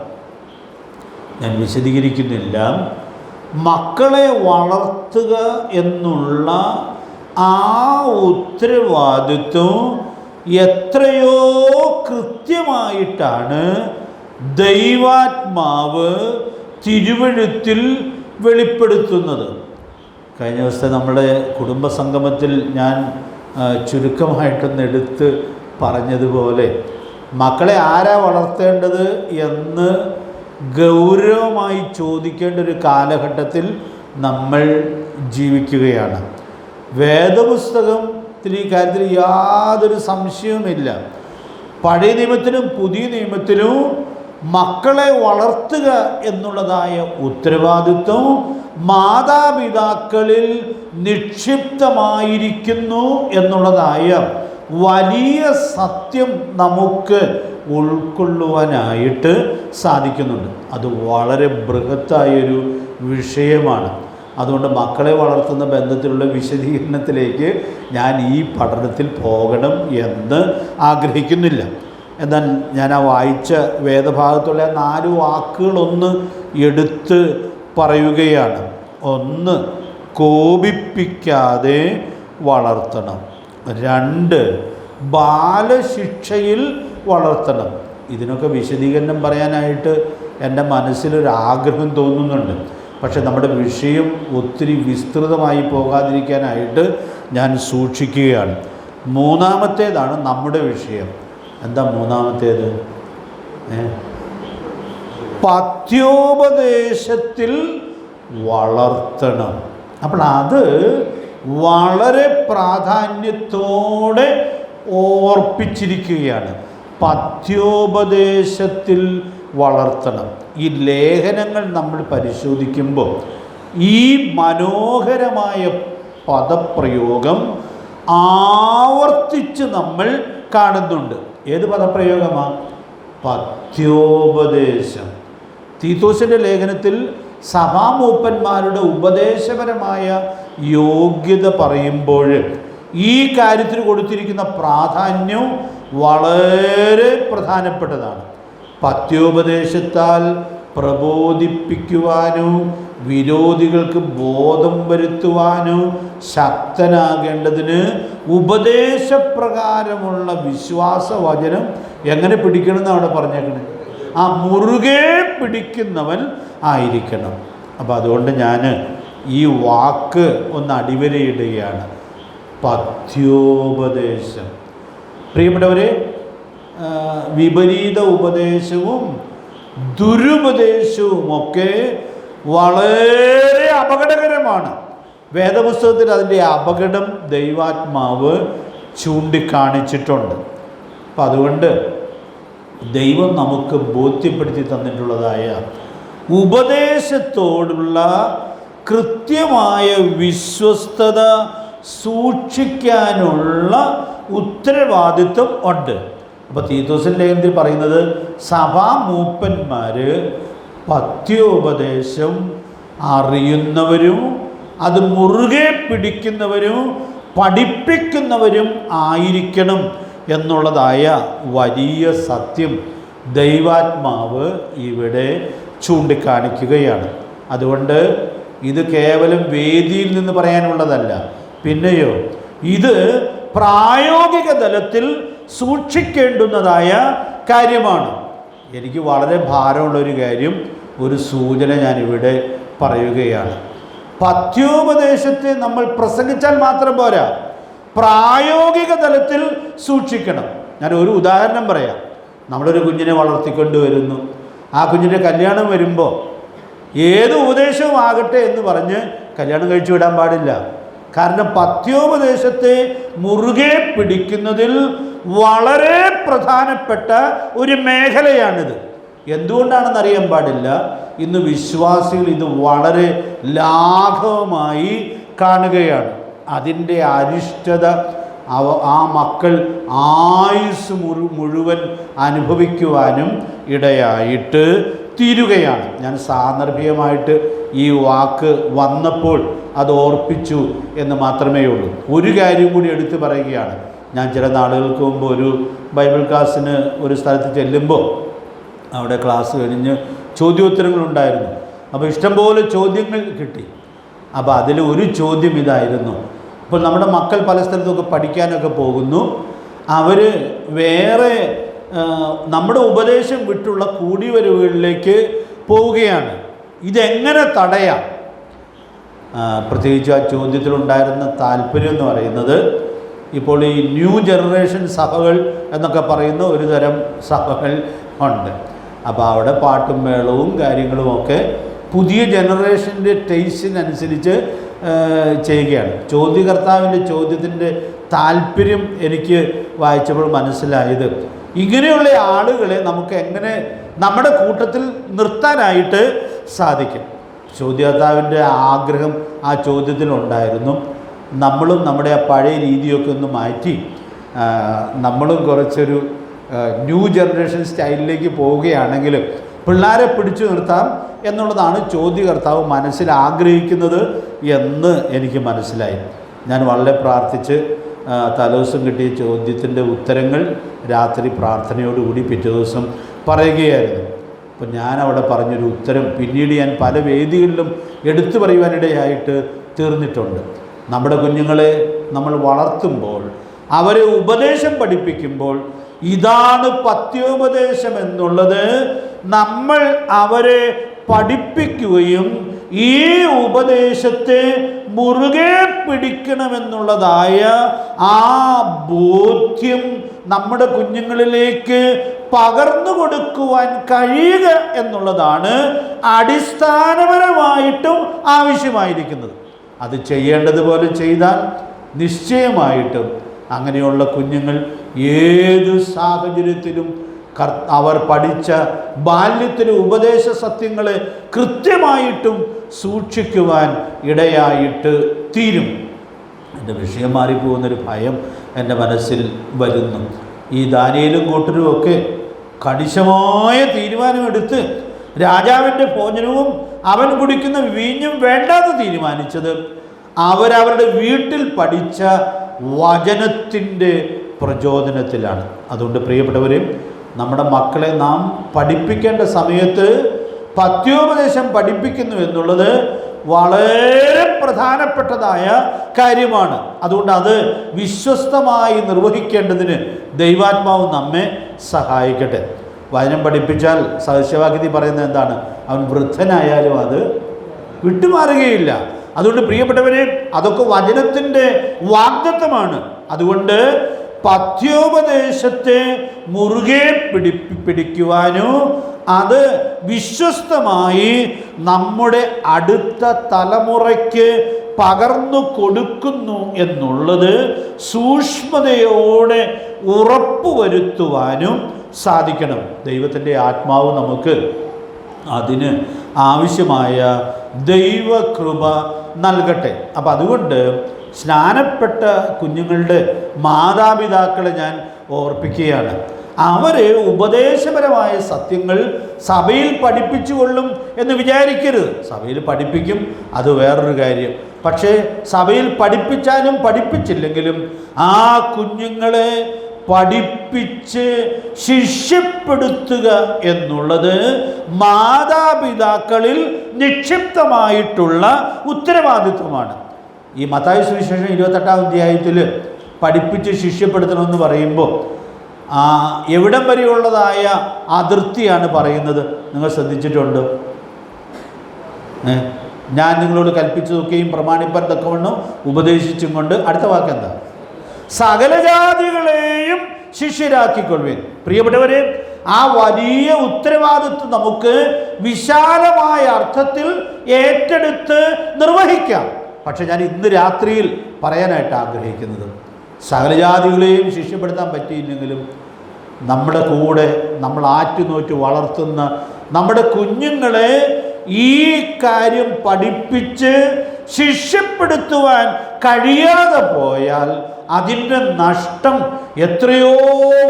ഞാൻ വിശദീകരിക്കുന്നില്ല. മക്കളെ വളർത്തുക എന്നുള്ള ആ ഉത്തരവാദിത്വം എത്രയോ കൃത്യമായിട്ടാണ് ദൈവാത്മാവ് തിരുവെഴുത്തിൽ വെളിപ്പെടുത്തുന്നത്. കഴിഞ്ഞ ദിവസത്തെ നമ്മുടെ കുടുംബസംഗമത്തിൽ ഞാൻ ചുരുക്കമായിട്ടൊന്ന് എടുത്ത് പറഞ്ഞതുപോലെ, മക്കളെ ആരാ വളർത്തേണ്ടത് എന്ന് ഗൗരവമായി ചോദിക്കേണ്ട ഒരു കാലഘട്ടത്തിൽ നമ്മൾ ജീവിക്കുകയാണ്. വേദപുസ്തകത്തിൽ ഈ കാര്യത്തിൽ യാതൊരു സംശയവുമില്ല. പഴയ നിയമത്തിലും പുതിയ നിയമത്തിലും മക്കളെ വളർത്തുക എന്നുള്ളതായ ഉത്തരവാദിത്വം മാതാപിതാക്കളിൽ നിക്ഷിപ്തമായിരിക്കുന്നു എന്നുള്ളതായ വലിയ സത്യം നമുക്ക് ഉൾക്കൊള്ളുവാനായിട്ട് സാധിക്കുന്നുണ്ട്. അത് വളരെ ബൃഹത്തായൊരു വിഷയമാണ്. അതുകൊണ്ട് മക്കളെ വളർത്തുന്ന ബന്ധത്തിലുള്ള വിശദീകരണത്തിലേക്ക് ഞാൻ ഈ പഠനത്തിൽ പോകണം എന്ന് ആഗ്രഹിക്കുന്നില്ല. എന്നാൽ ഞാൻ ആ വായിച്ച വേദഭാഗത്തുള്ള 4 വാക്കുകളൊന്ന് എടുത്ത് പറയുകയാണ്. 1, കോപിപ്പിക്കാതെ വളർത്തണം. 2, ബാലശിക്ഷയിൽ വളർത്തണം. ഇതിനൊക്കെ വിശദീകരണം പറയാനായിട്ട് എൻ്റെ മനസ്സിലൊരാഗ്രഹം തോന്നുന്നുണ്ട്. പക്ഷെ നമ്മുടെ വിഷയം ഒത്തിരി വിസ്തൃതമായി പോകാതിരിക്കാനായിട്ട് ഞാൻ സൂക്ഷിക്കുകയാണ്. 3-ാമത്തേതാണ് നമ്മുടെ വിഷയം. എന്താ 3-ാമത്തേത്? പഥ്യോപദേശത്തിൽ വളർത്തണം. അപ്പോൾ അത് വളരെ പ്രാധാന്യത്തോടെ ഓർപ്പിച്ചിരിക്കുകയാണ്. പഥ്യോപദേശത്തിൽ വളർത്തണം. ഈ ലേഖനങ്ങൾ നമ്മൾ പരിശോധിക്കുമ്പോൾ ഈ മനോഹരമായ പദപ്രയോഗം ആവർത്തിച്ച് നമ്മൾ കാണുന്നുണ്ട്. ഏത് പദപ്രയോഗമാണ്? പഥ്യോപദേശം. തീത്തോസിൻ്റെ ലേഖനത്തിൽ സഭാമൂപ്പന്മാരുടെ ഉപദേശപരമായ യോഗ്യത പറയുമ്പോൾ ഈ കാര്യത്തിന് കൊടുത്തിരിക്കുന്ന പ്രാധാന്യം വളരെ പ്രധാനപ്പെട്ടതാണ്. പഥ്യോപദേശത്താൽ പ്രബോധിപ്പിക്കുവാനോ വിരോധികൾക്ക് ബോധം വരുത്തുവാനോ ശക്തനാകേണ്ടതിന് ഉപദേശപ്രകാരമുള്ള വിശ്വാസവചനം എങ്ങനെ പിടിക്കണം എന്ന് അവിടെ പറഞ്ഞേക്കണേ? ആ മുറുകെ പിടിക്കുന്നവൻ ആയിരിക്കണം. അപ്പോൾ അതുകൊണ്ട് ഞാൻ ഈ വാക്ക് ഒന്ന് അടിവരയിടുകയാണ്. പഥ്യോപദേശം. പ്രിയപ്പെട്ടവരെ, വിപരീത ഉപദേശവും ദുരുപദേശവും ഒക്കെ വളരെ അപകടകരമാണ്. വേദപുസ്തകത്തിൽ അതിൻ്റെ അപകടം ദൈവാത്മാവ് ചൂണ്ടിക്കാണിച്ചിട്ടുണ്ട്. അപ്പം അതുകൊണ്ട് ദൈവം നമുക്ക് ബോധ്യപ്പെടുത്തി തന്നിട്ടുള്ളതായ ഉപദേശത്തോടുള്ള കൃത്യമായ വിശ്വസ്തത സൂക്ഷിക്കാനുള്ള ഉത്തരവാദിത്വം ഉണ്ട്. അപ്പോൾ തീത്തോസിൻ്റെ ലേഖനത്തിൽ പറയുന്നത് സഭാമൂപ്പന്മാർ പഥ്യോപദേശം അറിയുന്നവരും അത് മുറുകെ പിടിക്കുന്നവരും പഠിപ്പിക്കുന്നവരും ആയിരിക്കണം എന്നുള്ളതായ വലിയ സത്യം ദൈവാത്മാവ് ഇവിടെ ചൂണ്ടിക്കാണിക്കുകയാണ്. അതുകൊണ്ട് ഇത് കേവലം വേദിയിൽ നിന്ന് പറയാനുള്ളതല്ല, പിന്നെയോ ഇത് പ്രായോഗിക തലത്തിൽ സൂക്ഷിക്കേണ്ടുന്നതായ കാര്യമാണ്. എനിക്ക് വളരെ ഭാരമുള്ളൊരു കാര്യം, ഒരു സൂചന ഞാനിവിടെ പറയുകയാണ്. പഥ്യോപദേശത്തെ നമ്മൾ പ്രസംഗിച്ചാൽ മാത്രം പോരാ, പ്രായോഗിക തലത്തിൽ സൂക്ഷിക്കണം. ഞാൻ ഒരു ഉദാഹരണം പറയാം. നമ്മളൊരു കുഞ്ഞിനെ വളർത്തിക്കൊണ്ട് വരുന്നു. ആ കുഞ്ഞിൻ്റെ കല്യാണം വരുമ്പോൾ ഏത് ഉപദേശവും ആകട്ടെ എന്ന് പറഞ്ഞ് കല്യാണം കഴിച്ചു വിടാൻ പാടില്ല. കാരണം പഥ്യോപദേശത്തെ മുറുകെ പിടിക്കുന്നതിൽ വളരെ പ്രധാനപ്പെട്ട ഒരു മേഖലയാണിത്. എന്തുകൊണ്ടാണെന്ന് അറിയാൻ പാടില്ല. ഇന്ന് വിശ്വാസികൾ ഇത് വളരെ ലാഘവമായി കാണുകയാണ്. അതിൻ്റെ അരിഷ്ടത ആ മക്കൾ ആയുസ് മുഴുവൻ അനുഭവിക്കുവാനും ഇടയായിട്ട് തീരുകയാണ്. ഞാൻ സാന്ദർഭികമായിട്ട് ഈ വാക്ക് വന്നപ്പോൾ അത് ഓർപ്പിച്ചു എന്ന് മാത്രമേ ഉള്ളൂ. ഒരു കാര്യം കൂടി എടുത്തു പറയുകയാണ്. ഞാൻ ചില നാളുകൾക്ക് മുമ്പ് ഒരു ബൈബിൾ ക്ലാസ്സിന് ഒരു സ്ഥലത്ത് ചെല്ലുമ്പോൾ അവിടെ ക്ലാസ് കഴിഞ്ഞ് ചോദ്യോത്തരങ്ങളുണ്ടായിരുന്നു. അപ്പോൾ ഇഷ്ടംപോലെ ചോദ്യങ്ങൾ കിട്ടി. അപ്പോൾ അതിൽ ഒരു ചോദ്യം ഇതായിരുന്നു. ഇപ്പോൾ നമ്മുടെ മക്കൾ പല സ്ഥലത്തൊക്കെ പഠിക്കാനൊക്കെ പോകുന്നു. അവർ വേറെ നമ്മുടെ ഉപദേശം വിട്ടുള്ള കൂടിവരവുകളിലേക്ക് പോവുകയാണ്. ഇതെങ്ങനെ തടയാം? പ്രത്യേകിച്ച് ആ ചോദ്യത്തിലുണ്ടായിരുന്ന താല്പര്യം എന്ന് പറയുന്നത്, ഇപ്പോൾ ഈ ന്യൂ ജനറേഷൻ സഭകൾ എന്നൊക്കെ പറയുന്ന ഒരു തരം സഭകൾ ഉണ്ട്. അപ്പോൾ അവിടെ പാട്ടും മേളവും കാര്യങ്ങളുമൊക്കെ പുതിയ ജനറേഷൻ്റെ ടേസ്റ്റിനനുസരിച്ച് ചെയ്യുകയാണ്. ചോദ്യകർത്താവിൻ്റെ ചോദ്യത്തിൻ്റെ താല്പര്യം എനിക്ക് വായിച്ചപ്പോൾ മനസ്സിലായത്, ഇങ്ങനെയുള്ള ആളുകളെ നമുക്ക് എങ്ങനെ നമ്മുടെ കൂട്ടത്തിൽ നിർത്താനായിട്ട് സാധിക്കും. ചോദ്യകർത്താവിൻ്റെ ആഗ്രഹം ആ ചോദ്യത്തിലുണ്ടായിരുന്നു. നമ്മളും നമ്മുടെ ആ പഴയ രീതിയൊക്കെ ഒന്ന് മാറ്റി നമ്മളും കുറച്ചൊരു ന്യൂ ജനറേഷൻ സ്റ്റൈലിലേക്ക് പോവുകയാണെങ്കിൽ പിള്ളേരെ പിടിച്ചു നിർത്താം എന്നുള്ളതാണ് ചോദ്യകർത്താവ് മനസ്സിൽ ആഗ്രഹിക്കുന്നത് എന്ന് എനിക്ക് മനസ്സിലായി. ഞാൻ വളരെ പ്രാർത്ഥിച്ച് തലേദിവസം കിട്ടിയ ചോദ്യത്തിൻ്റെ ഉത്തരങ്ങൾ രാത്രി പ്രാർത്ഥനയോടുകൂടി പിറ്റേ ദിവസം പറയുകയായിരുന്നു. അപ്പോൾ ഞാൻ അവിടെ പറഞ്ഞൊരു ഉത്തരം പിന്നീട് ഞാൻ പല വേദികളിലും എടുത്തു പറയുവാനിടയായിട്ട് തീർന്നിട്ടുണ്ട്. നമ്മുടെ കുഞ്ഞുങ്ങളെ നമ്മൾ വളർത്തുമ്പോൾ, അവരെ ഉപദേശം പഠിപ്പിക്കുമ്പോൾ, ഇതാണ് പഥ്യോപദേശം എന്നുള്ളത് നമ്മൾ അവരെ പഠിപ്പിക്കുകയും ഈ ഉപദേശത്തെ മുറുകെ പിടിക്കണമെന്നുള്ളതായ ആ ബോധ്യം നമ്മുടെ കുഞ്ഞുങ്ങളിലേക്ക് പകർന്നു കൊടുക്കുവാൻ കഴിയുക എന്നുള്ളതാണ് അടിസ്ഥാനപരമായിട്ടും ആവശ്യമായിരിക്കുന്നത്. അത് ചെയ്യേണ്ടതുപോലെ ചെയ്താൽ നിശ്ചയമായിട്ടും അങ്ങനെയുള്ള കുഞ്ഞുങ്ങൾ ഏത് സാഹചര്യത്തിലും അവർ പഠിച്ച ബാല്യത്തിലെ ഉപദേശ സത്യങ്ങളെ കൃത്യമായിട്ടും സൂക്ഷിക്കുവാൻ ഇടയായിട്ട് തീരും. എൻ്റെ വിഷയം മാറിപ്പോകുന്നൊരു ഭയം എൻ്റെ മനസ്സിൽ വരുന്നു. ഈ ദാനിയേലും കൂട്ടരും ഒക്കെ കണിശമായ തീരുമാനമെടുത്ത് രാജാവിൻ്റെ ഭോജനവും അവൻ കുടിക്കുന്ന വീഞ്ഞും വേണ്ടാതെ തീരുമാനിച്ചത് അവരവരുടെ വീട്ടിൽ പഠിച്ച വചനത്തിൻ്റെ പ്രചോദനത്തിലാണ്. അതുകൊണ്ട് പ്രിയപ്പെട്ടവരെ, നമ്മുടെ മക്കളെ നാം പഠിപ്പിക്കേണ്ട സമയത്ത് പഥ്യോപദേശം പഠിപ്പിക്കുന്നു എന്നുള്ളത് വളരെ പ്രധാനപ്പെട്ടതായ കാര്യമാണ്. അതുകൊണ്ട് അത് വിശ്വസ്തമായി നിർവഹിക്കേണ്ടതിന് ദൈവാത്മാവ് നമ്മെ സഹായിക്കട്ടെ. വചനം പഠിപ്പിച്ചാൽ സദൃശവാക്യത്തിൽ പറയുന്നത് എന്താണ്? അവൻ വൃദ്ധനായാലും അത് വിട്ടുമാറുകയില്ല. അതുകൊണ്ട് പ്രിയപ്പെട്ടവരെ, അതൊക്കെ വചനത്തിൻ്റെ വാഗ്ദത്തമാണ്. അതുകൊണ്ട് പഥ്യോപദേശത്തെ മുറുകെ പിടിക്കുവാനോ അത് വിശ്വസ്തമായി നമ്മുടെ അടുത്ത തലമുറയ്ക്ക് പകർന്നു കൊടുക്കുന്നു എന്നുള്ളത് സൂക്ഷ്മതയോടെ ഉറപ്പുവരുത്തുവാനും സാധിക്കണം. ദൈവത്തിൻ്റെ ആത്മാവ് നമുക്ക് അതിന് ആവശ്യമായ ദൈവകൃപ നൽകട്ടെ. അപ്പം അതുകൊണ്ട് സ്നാനപ്പെട്ട കുഞ്ഞുങ്ങളുടെ മാതാപിതാക്കളെ ഞാൻ ഓർപ്പിക്കുകയാണ്. അവർ ഉപദേശപരമായ സത്യങ്ങൾ സഭയിൽ പഠിപ്പിച്ചുകൊള്ളും എന്ന് വിചാരിക്കരുത്. സഭയിൽ പഠിപ്പിക്കും, അത് വേറൊരു കാര്യം. പക്ഷേ സഭയിൽ പഠിപ്പിച്ചാലും പഠിപ്പിച്ചില്ലെങ്കിലും ആ കുഞ്ഞുങ്ങളെ പഠിപ്പിച്ച് ശിഷ്യപ്പെടുത്തുക എന്നുള്ളത് മാതാപിതാക്കളിൽ നിക്ഷിപ്തമായിട്ടുള്ള ഉത്തരവാദിത്വമാണ്. ഈ മത്തായി സുവിശേഷം 28-ാം അധ്യായത്തിൽ പഠിപ്പിച്ച് ശിഷ്യപ്പെടുത്തണമെന്ന് പറയുമ്പോൾ എവിടം വരെയുള്ളതായ അതിർത്തിയാണ് പറയുന്നത്? നിങ്ങൾ ശ്രദ്ധിച്ചിട്ടുണ്ടോ? ഞാൻ നിങ്ങളോട് കൽപ്പിച്ചതൊക്കെയും പ്രമാണിപ്പാൻ തക്കവണ്ണം ഉപദേശിച്ചും കൊണ്ട് അടുത്ത വാക്കെന്താ? സകല ജാതികളെയും ശിഷ്യരാക്കിക്കൊള്ളുവിൻ. പ്രിയപ്പെട്ടവരെ, ആ വലിയ ഉത്തരവാദിത്വം നമുക്ക് വിശാലമായ അർത്ഥത്തിൽ ഏറ്റെടുത്ത് നിർവഹിക്കാം. പക്ഷെ ഞാൻ ഇന്ന് രാത്രിയിൽ പറയാനായിട്ട് ആഗ്രഹിക്കുന്നത്, സകല ജാതികളെയും ശിഷ്യപ്പെടുത്താൻ പറ്റിയില്ലെങ്കിലും നമ്മുടെ കൂടെ നമ്മൾ ആറ്റുനോറ്റ് വളർത്തുന്ന നമ്മുടെ കുഞ്ഞുങ്ങളെ ഈ കാര്യം പഠിപ്പിച്ച് ശിഷ്യപ്പെടുത്തുവാൻ കഴിയാതെ പോയാൽ അതിൻ്റെ നഷ്ടം എത്രയോ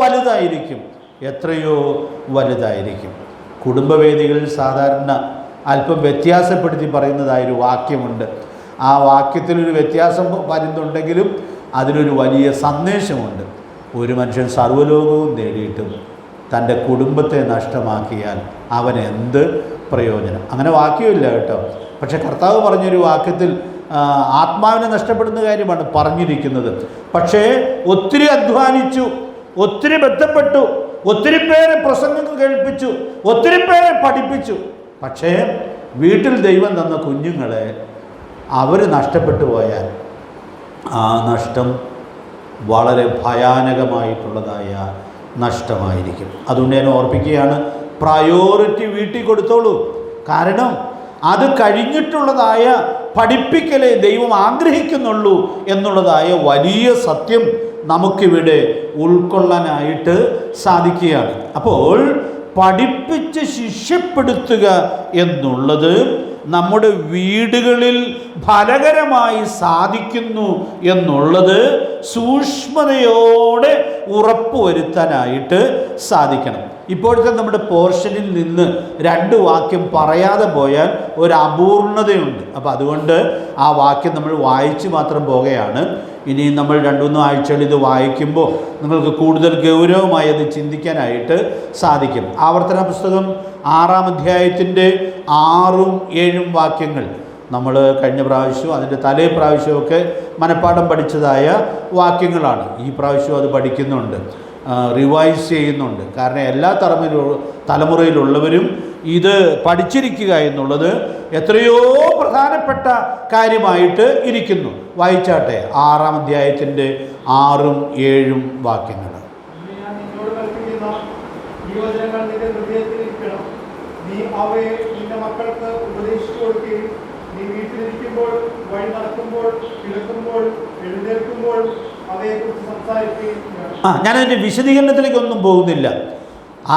വലുതായിരിക്കും. കുടുംബവേദികളിൽ സാധാരണ അല്പം വ്യത്യാസപ്പെടുത്തി പറയുന്നതായൊരു വാക്യമുണ്ട്. ആ വാക്യത്തിലൊരു വ്യത്യാസം വരുന്നുണ്ടെങ്കിലും അതിനൊരു വലിയ സന്ദേശമുണ്ട്. ഒരു മനുഷ്യൻ സർവ്വലോകവും നേടിയിട്ടും തൻ്റെ കുടുംബത്തെ നഷ്ടമാക്കിയാൽ അവൻ എന്ത് പ്രയോജനം? അങ്ങനെ വാക്യമില്ല കേട്ടോ. പക്ഷെ കർത്താവ് പറഞ്ഞൊരു വാക്യത്തിൽ ആത്മാവിനെ നഷ്ടപ്പെടുന്ന കാര്യമാണ് പറഞ്ഞിരിക്കുന്നത്. പക്ഷേ ഒത്തിരി അധ്വാനിച്ചു, ഒത്തിരി ബന്ധപ്പെട്ടു, ഒത്തിരി പേരെ പ്രസംഗങ്ങൾ കേൾപ്പിച്ചു, ഒത്തിരി പേരെ പഠിപ്പിച്ചു. പക്ഷേ വീട്ടിൽ ദൈവം തന്ന കുഞ്ഞുങ്ങളെ അവർ നഷ്ടപ്പെട്ടു പോയാൽ ആ നഷ്ടം വളരെ ഭയാനകമായിട്ടുള്ളതായ നഷ്ടമായിരിക്കും. അതുകൊണ്ട് ഞാൻ ഓർപ്പിക്കുകയാണ്, പ്രയോറിറ്റി വീട്ടിൽ കൊടുത്തോളൂ. കാരണം അത് കഴിഞ്ഞിട്ടുള്ളതായ പഠിപ്പിക്കലേ ദൈവം ആഗ്രഹിക്കുന്നുള്ളൂ എന്നുള്ളതായ വലിയ സത്യം നമുക്കിവിടെ ഉൾക്കൊള്ളാനായിട്ട് സാധിക്കുകയാണ്. അപ്പോൾ പഠിപ്പിച്ച് ശിഷ്യപ്പെടുത്തുക എന്നുള്ളത് നമ്മുടെ വീടുകളിൽ ഫലകരമായി സാധിക്കുന്നു എന്നുള്ളത് സൂക്ഷ്മതയോടെ ഉറപ്പുവരുത്താനായിട്ട് സാധിക്കണം. ഇപ്പോഴത്തെ നമ്മുടെ പോർഷനിൽ നിന്ന് 2 വാക്യം പറയാതെ പോയാൽ ഒരു അപൂർണതയുണ്ട്. അപ്പോൾ അതുകൊണ്ട് ആ വാക്യം നമ്മൾ വായിച്ച് മാത്രം പോകുകയാണ്. ഇനി നമ്മൾ 2-3 ആഴ്ചകൾ ഇത് വായിക്കുമ്പോൾ നിങ്ങൾക്ക് കൂടുതൽ ഗൗരവമായി അത് ചിന്തിക്കാനായിട്ട് സാധിക്കും. ആവർത്തന പുസ്തകം 6-ാം അധ്യായത്തിൻ്റെ 6ഉം 7ഉം വാക്യങ്ങൾ നമ്മൾ കഴിഞ്ഞ പ്രാവശ്യവും അതിൻ്റെ തലേ പ്രാവശ്യമൊക്കെ മനഃപ്പാഠം പഠിച്ചതായ വാക്യങ്ങളാണ്. ഈ പ്രാവശ്യം അത് പഠിക്കുന്നുണ്ട്, റിവൈസ് ചെയ്യുന്നുണ്ട്. കാരണം എല്ലാ തലമുറയിലുള്ളവരും ഇത് പഠിച്ചിരിക്കുക എന്നുള്ളത് എത്രയോ പ്രധാനപ്പെട്ട കാര്യമായിട്ട് ഇരിക്കുന്നു. വായിച്ചാട്ടെ 6-ാം അധ്യായത്തിൻ്റെ 6ഉം 7ഉം വാക്യങ്ങൾ. ഈ ഈ വചനങ്ങൾ നിന്റെ ഹൃദയത്തിൽ ഇരിക്കണം. നീ അവയെ നിന്റെ മക്കൾക്ക് ഉപദേശിച്ചു കൊടുക്കുകയും നീ വീട്ടിലിരിക്കുമ്പോൾ, വഴി നടക്കുമ്പോൾ, കിടക്കുമ്പോൾ, എഴുന്നേൽക്കുമ്പോൾ അവയെക്കുറിച്ച് സംസാരിക്കുകയും വേണം. ഞാനതിൻ്റെ വിശദീകരണത്തിലേക്കൊന്നും പോകുന്നില്ല.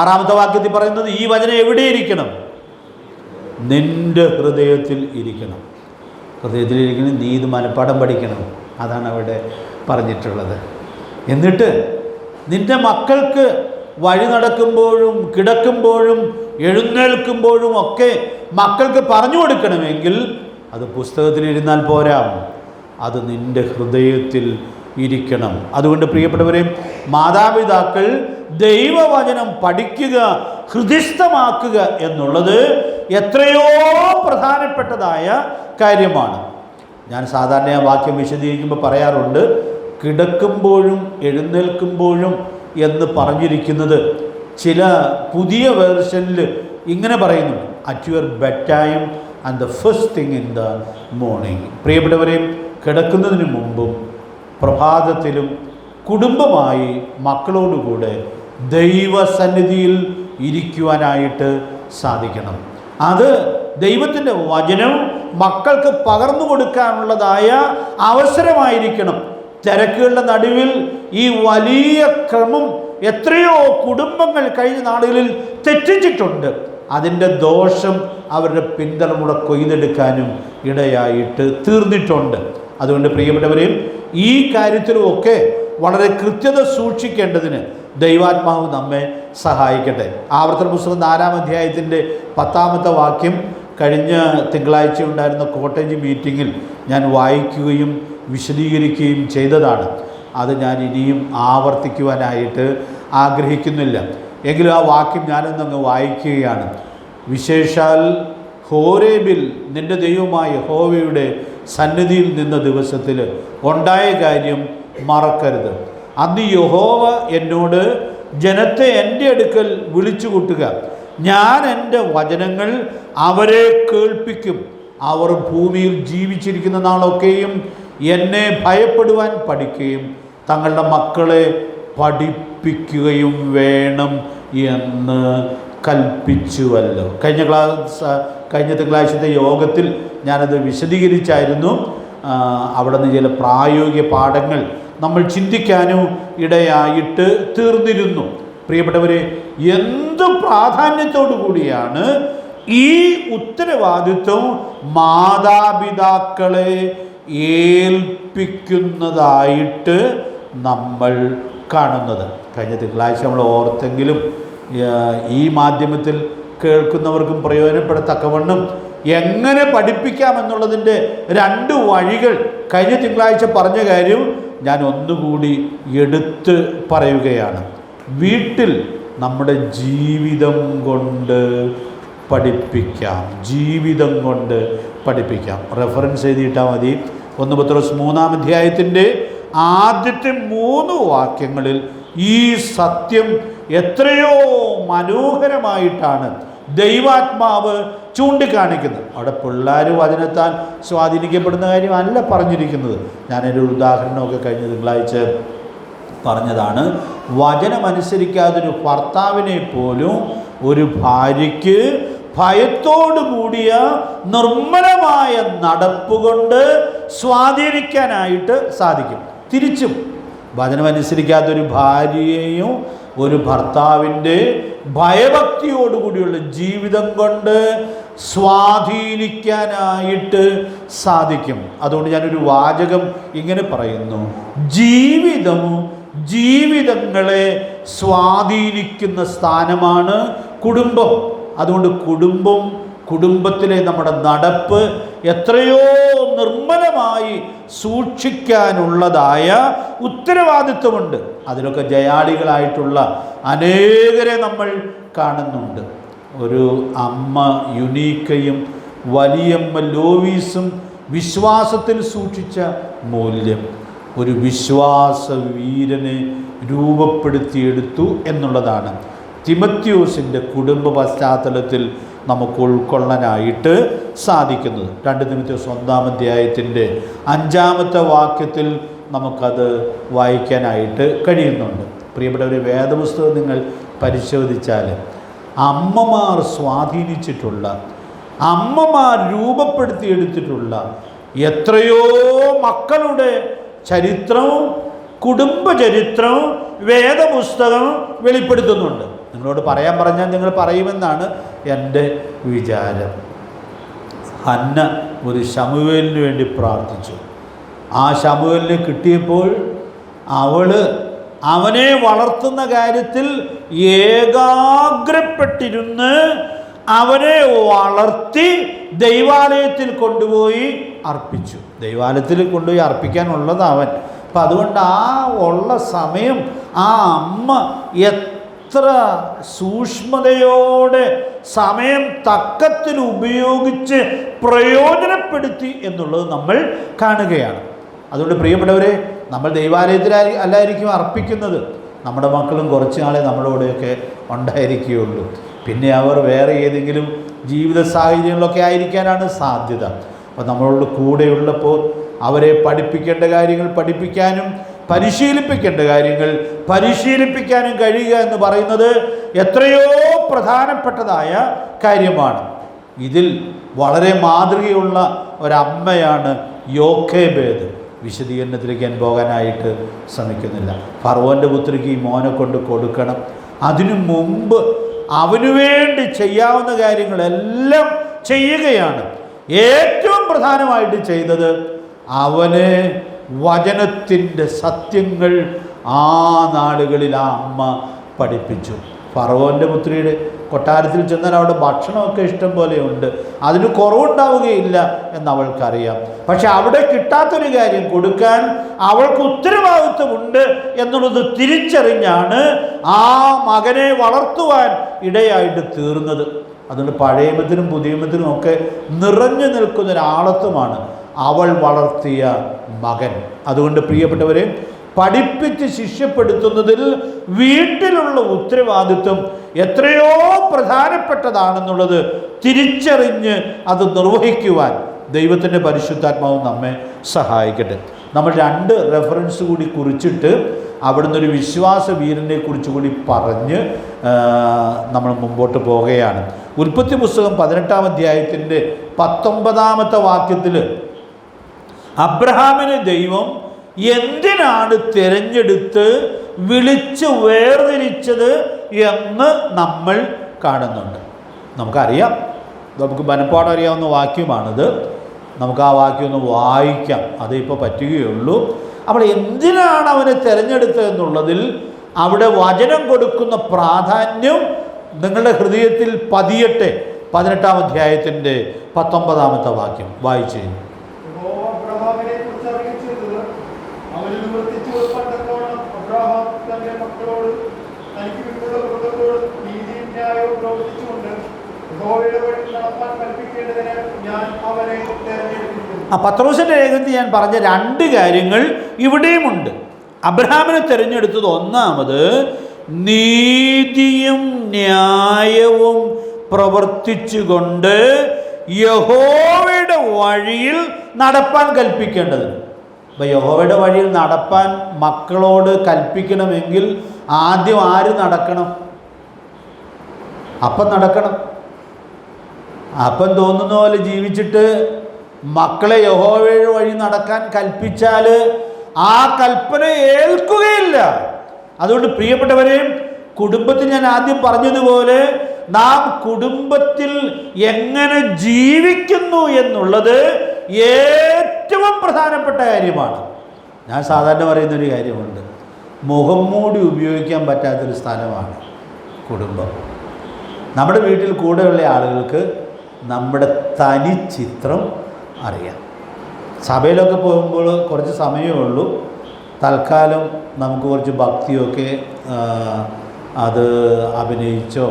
6-ാമത്തെ വാക്യത്തിൽ പറയുന്നത് ഈ വചനം എവിടെ ഇരിക്കണം? നിന്റെ ഹൃദയത്തിൽ ഇരിക്കണം. ഹൃദയത്തിലിരിക്കണം. നീ ഇത് മനപ്പാഠം പഠിക്കണം. അതാണ് അവിടെ പറഞ്ഞിട്ടുള്ളത്. എന്നിട്ട് നിന്റെ മക്കൾക്ക് വഴി നടക്കുമ്പോഴും കിടക്കുമ്പോഴും എഴുന്നേൽക്കുമ്പോഴും ഒക്കെ മക്കൾക്ക് പറഞ്ഞു കൊടുക്കണമെങ്കിൽ അത് പുസ്തകത്തിലിരുന്നാൽ പോരാ, അത് നിന്റെ ഹൃദയത്തിൽ ഇരിക്കണം. അതുകൊണ്ട് പ്രിയപ്പെട്ടവരെ, മാതാപിതാക്കൾ ദൈവവചനം പഠിക്കുക, ഹൃദിസ്ഥമാക്കുക എന്നുള്ളത് എത്രയോ പ്രധാനപ്പെട്ടതായ കാര്യമാണ്. ഞാൻ സാധാരണ ആ വാക്യം വിശദീകരിക്കുമ്പോൾ പറയാറുണ്ട്, കിടക്കുമ്പോഴും എഴുന്നേൽക്കുമ്പോഴും എന്ന് പറഞ്ഞിരിക്കുന്നത് ചില പുതിയ വേർഷനിൽ ഇങ്ങനെ പറയുന്നുണ്ട്, at your bed time and the first thing in the morning. പ്രിയപ്പെട്ടവരെ, കിടക്കുന്നതിന് മുമ്പും പ്രഭാതത്തിലും കുടുംബമായി മക്കളോടുകൂടെ ദൈവസന്നിധിയിൽ ഇരിക്കുവാനായിട്ട് സാധിക്കണം. അത് ദൈവത്തിൻ്റെ വചനം മക്കൾക്ക് പകർന്നു കൊടുക്കാനുള്ളതായ അവസരമായിരിക്കണം. തിരക്കുകളുടെ നടുവിൽ ഈ വലിയ ക്രമം എത്രയോ കുടുംബങ്ങൾ കഴിഞ്ഞ നാളുകളിൽ തെറ്റിച്ചിട്ടുണ്ട്. അതിൻ്റെ ദോഷം അവരുടെ പിന്തലമുറ കൊയ്തെടുക്കാനും ഇടയായിട്ട് തീർന്നിട്ടുണ്ട്. അതുകൊണ്ട് പ്രിയപ്പെട്ടവരെയും ഈ കാര്യത്തിലുമൊക്കെ വളരെ കൃത്യത സൂക്ഷിക്കേണ്ടതിന് ദൈവാത്മാവ് നമ്മെ സഹായിക്കട്ടെ. ആവർത്തന പുസ്തകം 4-ാം അധ്യായത്തിൻ്റെ 10-ാമത്തെ വാക്യം കഴിഞ്ഞ തിങ്കളാഴ്ച ഉണ്ടായിരുന്ന കോട്ടേജ് മീറ്റിങ്ങിൽ ഞാൻ വായിക്കുകയും വിശദീകരിക്കുകയും ചെയ്തതാണ്. അത് ഞാൻ ഇനിയും ആവർത്തിക്കുവാനായിട്ട് ആഗ്രഹിക്കുന്നില്ല. എങ്കിലും ആ വാക്യം ഞാനൊന്നങ്ങ് വായിക്കുകയാണ്. വിശേഷാൽ ഹോരേബിൽ നിൻ്റെ ദൈവമായ യഹോവയുടെ സന്നിധിയിൽ നിന്ന ദിവസത്തിൽ ഉണ്ടായ കാര്യം മറക്കരുത്. അന്ന് യഹോവ എന്നോട്, ജനത്തെ എൻ്റെ അടുക്കൽ വിളിച്ചു കൂട്ടുക, ഞാൻ എൻ്റെ വചനങ്ങൾ അവരെ കേൾപ്പിക്കും. അവർ ഭൂമിയിൽ ജീവിച്ചിരിക്കുന്ന നാളൊക്കെയും എന്നെ ഭയപ്പെടുവാൻ പഠിക്കുകയും തങ്ങളുടെ മക്കളെ പഠിപ്പിക്കുകയും വേണം എന്ന് കൽപ്പിച്ചുവല്ലോ. കഴിഞ്ഞ തിങ്കളാഴ്ചത്തെ യോഗത്തിൽ ഞാനത് വിശദീകരിച്ചായിരുന്നു. അവിടെ നിന്ന് ചില പ്രായോഗിക പാഠങ്ങൾ നമ്മൾ ചിന്തിക്കാനും ഇടയായിട്ട് തീർന്നിരുന്നു. പ്രിയപ്പെട്ടവരെ, എന്ത് പ്രാധാന്യത്തോടു കൂടിയാണ് ഈ ഉത്തരവാദിത്വം മാതാപിതാക്കളെ ഏൽപ്പിക്കുന്നതായിട്ട് നമ്മൾ കാണുന്നത്. കഴിഞ്ഞ തിങ്കളാഴ്ച നമ്മൾ ഓർത്തെങ്കിലും ഈ മാധ്യമത്തിൽ കേൾക്കുന്നവർക്കും പ്രയോജനപ്പെടത്തക്കവണ്ണം എങ്ങനെ പഠിപ്പിക്കാമെന്നുള്ളതിൻ്റെ 2 വഴികൾ കഴിഞ്ഞ തിങ്കളാഴ്ച പറഞ്ഞ കാര്യം ഞാൻ ഒന്നുകൂടി എടുത്ത് പറയുകയാണ്. വീട്ടിൽ നമ്മുടെ ജീവിതം കൊണ്ട് പഠിപ്പിക്കാം. ജീവിതം കൊണ്ട് പഠിപ്പിക്കാം. റെഫറൻസ് എഴുതിയിട്ടാൽ മതി. 1 പത്രോസ് 3-ാം അധ്യായത്തിൻ്റെ ആദ്യത്തെ 3 വാക്യങ്ങളിൽ ഈ സത്യം എത്രയോ മനോഹരമായിട്ടാണ് ദൈവാത്മാവ് ചൂണ്ടിക്കാണിക്കുന്നത്. അവിടെ പിള്ളേർ വചനത്താൽ സ്വാധീനിക്കപ്പെടുന്ന കാര്യമല്ല പറഞ്ഞിരിക്കുന്നത്. ഞാനൊരു ഉദാഹരണമൊക്കെ കഴിഞ്ഞ തിങ്കളാഴ്ച പറഞ്ഞതാണ്. വചനമനുസരിക്കാതൊരു ഭർത്താവിനെ പോലും ഒരു ഭാര്യയ്ക്ക് ഭയത്തോടു കൂടിയ നിർമ്മലമായ നടപ്പുകൊണ്ട് സ്വാധീനിക്കാനായിട്ട് സാധിക്കും. തിരിച്ചും വചനമനുസരിക്കാത്തൊരു ഭാര്യയെയും ഒരു ഭർത്താവിൻ്റെ ഭയഭക്തിയോടുകൂടിയുള്ള ജീവിതം കൊണ്ട് സ്വാധീനിക്കാനായിട്ട് സാധിക്കും. അതുകൊണ്ട് ഞാനൊരു വാചകം ഇങ്ങനെ പറയുന്നു: ജീവിതങ്ങളെ സ്വാധീനിക്കുന്ന സ്ഥാനമാണ് കുടുംബം. അതുകൊണ്ട് കുടുംബത്തിലെ നമ്മുടെ നടപ്പ് എത്രയോ നിർമ്മലമായി സൂക്ഷിക്കാനുള്ളതായ ഉത്തരവാദിത്വമുണ്ട്. അതിലൊക്കെ ജയാളികളായിട്ടുള്ള അനേകരെ നമ്മൾ കാണുന്നുണ്ട്. ഒരു അമ്മ യുനീക്കയും വലിയമ്മ ലോവീസും വിശ്വാസത്തിൽ സൂക്ഷിച്ച മൂല്യം ഒരു വിശ്വാസ വീരനെ രൂപപ്പെടുത്തിയെടുത്തു എന്നുള്ളതാണ് തിമത്യോസിൻ്റെ കുടുംബ പശ്ചാത്തലത്തിൽ നമുക്ക് ഉൾക്കൊള്ളാനായിട്ട് സാധിക്കുന്നത്. 2 തിമത്യോസ് 1-ാം അധ്യായത്തിൻ്റെ 5-ാമത്തെ വാക്യത്തിൽ നമുക്കത് വായിക്കാനായിട്ട് കഴിയുന്നുണ്ട്. പ്രിയപ്പെട്ടവരെ, വേദപുസ്തകം നിങ്ങൾ പരിശോധിച്ചാൽ അമ്മമാർ സ്വാധീനിച്ചിട്ടുള്ള, അമ്മമാർ രൂപപ്പെടുത്തിയെടുത്തിട്ടുള്ള എത്രയോ മക്കളുടെ ചരിത്രവും കുടുംബചരിത്രവും വേദപുസ്തകം വെളിപ്പെടുത്തുന്നുണ്ട്. നിങ്ങളോട് പറയാൻ പറഞ്ഞാൽ നിങ്ങൾ പറയുമെന്നാണ് എൻ്റെ വിചാരം. ഹന്ന ഒരു ശമൂവേലിന് വേണ്ടി പ്രാർത്ഥിച്ചു. ആ ശമൂവേലിനെ കിട്ടിയപ്പോൾ അവനെ വളർത്തുന്ന കാര്യത്തിൽ ഏകാഗ്രപ്പെട്ടിരുന്ന് അവനെ വളർത്തി ദൈവാലയത്തിൽ കൊണ്ടുപോയി അർപ്പിച്ചു. ദൈവാലയത്തിൽ കൊണ്ടുപോയി അർപ്പിക്കാനുള്ളത് അവൻ. അപ്പം അതുകൊണ്ട് ആ ഉള്ള സമയം ആ അമ്മ എത്ര സൂക്ഷ്മതയോടെ സമയം തക്കത്തിൽ ഉപയോഗിച്ച് പ്രയോജനപ്പെടുത്തി എന്നുള്ളത് നമ്മൾ കാണുകയാണ്. അതുകൊണ്ട് പ്രിയപ്പെട്ടവരെ, നമ്മൾ ദൈവാലയത്തിൽ അല്ലായിരിക്കും അർപ്പിക്കുന്നത്. നമ്മുടെ മക്കളും കുറച്ച് നാളെ നമ്മുടെ കൂടെയൊക്കെ ഉണ്ടായിരിക്കുകയുള്ളൂ. പിന്നെ അവർ വേറെ ഏതെങ്കിലും ജീവിത സാഹചര്യങ്ങളിലൊക്കെ ആയിരിക്കാനാണ് സാധ്യത. അപ്പോൾ നമ്മളോട് കൂടെയുള്ളപ്പോൾ അവരെ പഠിപ്പിക്കേണ്ട കാര്യങ്ങൾ പഠിപ്പിക്കാനും പരിശീലിപ്പിക്കേണ്ട കാര്യങ്ങൾ പരിശീലിപ്പിക്കാനും കഴിയുക എന്ന് പറയുന്നത് എത്രയോ പ്രധാനപ്പെട്ടതായ കാര്യമാണ്. ഇതിൽ വളരെ മാതൃകയുള്ള ഒരമ്മയാണ് യോക്കേബേദ്. വിശദീകരണത്തിലേക്ക് ഞാൻ പോകാനായിട്ട് ശ്രമിക്കുന്നില്ല. ഫറവോൻ്റെ പുത്രിക്ക് ഈ മോനെ കൊണ്ട് കൊടുക്കണം. അതിനു മുമ്പ് അവനു വേണ്ടി ചെയ്യാവുന്ന കാര്യങ്ങളെല്ലാം ചെയ്യുകയാണ്. ഏറ്റവും പ്രധാനമായിട്ട് ചെയ്തത് അവന് വചനത്തിൻ്റെ സത്യങ്ങൾ ആ നാളുകളിൽ ആ അമ്മ പഠിപ്പിച്ചു. ഫറവോൻ്റെ പുത്രിയുടെ കൊട്ടാരത്തിൽ ചെന്നാൽ അവിടെ ഭക്ഷണമൊക്കെ ഇഷ്ടം പോലെയുണ്ട്, അതിന് കുറവുണ്ടാവുകയില്ല എന്നവൾക്കറിയാം. പക്ഷെ അവിടെ കിട്ടാത്തൊരു കാര്യം കൊടുക്കാൻ അവൾക്ക് ഉത്തരവാദിത്വമുണ്ട് എന്നുള്ളത് തിരിച്ചറിഞ്ഞാണ് ആ മകനെ വളർത്തുവാൻ ഇടയായിട്ട് തീർന്നത്. അതുകൊണ്ട് പഴയമത്തിനും പുതിയമത്തിനും ഒക്കെ നിറഞ്ഞു നിൽക്കുന്നൊരാളത്വമാണ് അവൾ വളർത്തിയ മകൻ. അതുകൊണ്ട് പ്രിയപ്പെട്ടവരെ, പഠിപ്പിച്ച് ശിഷ്യപ്പെടുത്തുന്നതിൽ വീട്ടിലുള്ള ഉത്തരവാദിത്വം എത്രയോ പ്രധാനപ്പെട്ടതാണെന്നുള്ളത് തിരിച്ചറിഞ്ഞ് അത് നിർവഹിക്കുവാൻ ദൈവത്തിൻ്റെ പരിശുദ്ധാത്മാവ് നമ്മെ സഹായിക്കട്ടെ. നമ്മൾ 2 റെഫറൻസ് കൂടി കുറിച്ചിട്ട് അവിടുന്ന് ഒരു വിശ്വാസ വീരനെ കുറിച്ച് കൂടി പറഞ്ഞ് നമ്മൾ മുമ്പോട്ട് പോവുകയാണ്. ഉൽപ്പത്തി പുസ്തകം 18-ാം അധ്യായത്തിൻ്റെ 19-ാമത്തെ വാക്യത്തിൽ അബ്രഹാമിനെ ദൈവം എന്തിനാണ് തിരഞ്ഞെടുത്ത് വിളിച്ച് വേർതിരിച്ചത് എന്ന് നമ്മൾ കാണുന്നുണ്ട്. നമുക്കറിയാം, നമുക്ക് മനപ്പാടം അറിയാവുന്ന വാക്യമാണിത്. നമുക്ക് ആ വാക്യം ഒന്ന് വായിക്കാം, അതേ ഇപ്പോൾ പറ്റുകയുള്ളൂ. അപ്പോൾ എന്തിനാണ് അവനെ തിരഞ്ഞെടുത്തതെന്നുള്ളതിൽ അവിടെ വചനം കൊടുക്കുന്ന പ്രാധാന്യം നിങ്ങളുടെ ഹൃദയത്തിൽ പതിയട്ടെ. 18-ാം അധ്യായത്തിൻ്റെ 19-ാമത്തെ വാക്യം വായിച്ചു. പത്രോസിന്റെ ലേഖനത്തിൽ ഞാൻ പറഞ്ഞ 2 കാര്യങ്ങൾ ഇവിടെയുമുണ്ട്. അബ്രഹാമിനെ തിരഞ്ഞെടുത്തത് ഒന്നാമത് നീതിയും ന്യായവും പ്രവർത്തിച്ചുകൊണ്ട് യഹോവയുടെ വഴിയിൽ നടപ്പാൻ കൽപ്പിക്കേണ്ടത്. അപ്പം യഹോവയുടെ വഴിയിൽ നടപ്പാൻ മക്കളോട് കൽപ്പിക്കണമെങ്കിൽ ആദ്യം ആര് നടക്കണം? അപ്പം നടക്കണം. അപ്പം തോന്നുന്ന പോലെ ജീവിച്ചിട്ട് മക്കളെ യഹോവയുടെ വഴി നടക്കാൻ കൽപ്പിച്ചാൽ ആ കൽപ്പന ഏൽക്കുകയില്ല. അതുകൊണ്ട് പ്രിയപ്പെട്ടവരെ, കുടുംബത്തിൽ ഞാൻ ആദ്യം പറഞ്ഞതുപോലെ നാം കുടുംബത്തിൽ എങ്ങനെ ജീവിക്കുന്നു എന്നുള്ളത് ഏറ്റവും പ്രധാനപ്പെട്ട കാര്യമാണ്. ഞാൻ സാധാരണ പറയുന്നൊരു കാര്യമുണ്ട്, മുഖം മൂടി ഉപയോഗിക്കാൻ പറ്റാത്തൊരു സ്ഥലമാണ് കുടുംബം. നമ്മുടെ വീട്ടിൽ കൂടെയുള്ള ആളുകൾക്ക് നമ്മുടെ തനി ചിത്രം അറിയാം. സഭയിലൊക്കെ പോകുമ്പോൾ കുറച്ച് സമയമേ ഉള്ളൂ, തൽക്കാലം നമുക്ക് കുറച്ച് ഭക്തിയൊക്കെ അത് അഭിനയിച്ചോ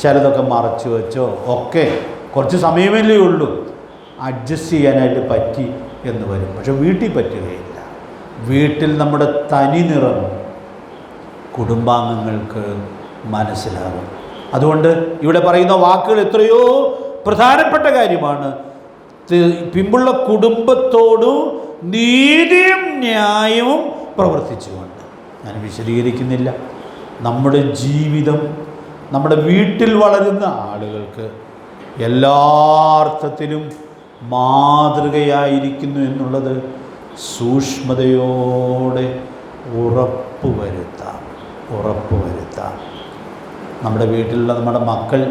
ചിലതൊക്കെ മറച്ചു വെച്ചോ ഒക്കെ കുറച്ച് സമയമല്ലേ ഉള്ളൂ, അഡ്ജസ്റ്റ് ചെയ്യാനായിട്ട് പറ്റി എന്ന് വരും. പക്ഷെ വീട്ടിൽ പറ്റുകയില്ല. വീട്ടിൽ നമ്മുടെ തനി നിറം കുടുംബാംഗങ്ങൾക്ക് മനസ്സിലാകും. അതുകൊണ്ട് ഇവിടെ പറയുന്ന വാക്കുകൾ എത്രയോ പ്രധാനപ്പെട്ട കാര്യമാണ്. പിമ്പുള്ള കുടുംബത്തോടും നീതിയും ന്യായവും പ്രവർത്തിച്ചുകൊണ്ട്. ഞാൻ വിശദീകരിക്കുന്നില്ല. നമ്മുടെ ജീവിതം നമ്മുടെ വീട്ടിൽ വളരുന്ന ആളുകൾക്ക് എല്ലാ അർത്ഥത്തിലും മാതൃകയായിരിക്കുന്നു എന്നുള്ളത് സൂക്ഷ്മതയോടെ ഉറപ്പുവരുത്താം. നമ്മുടെ വീട്ടിലുള്ള നമ്മുടെ മക്കൾ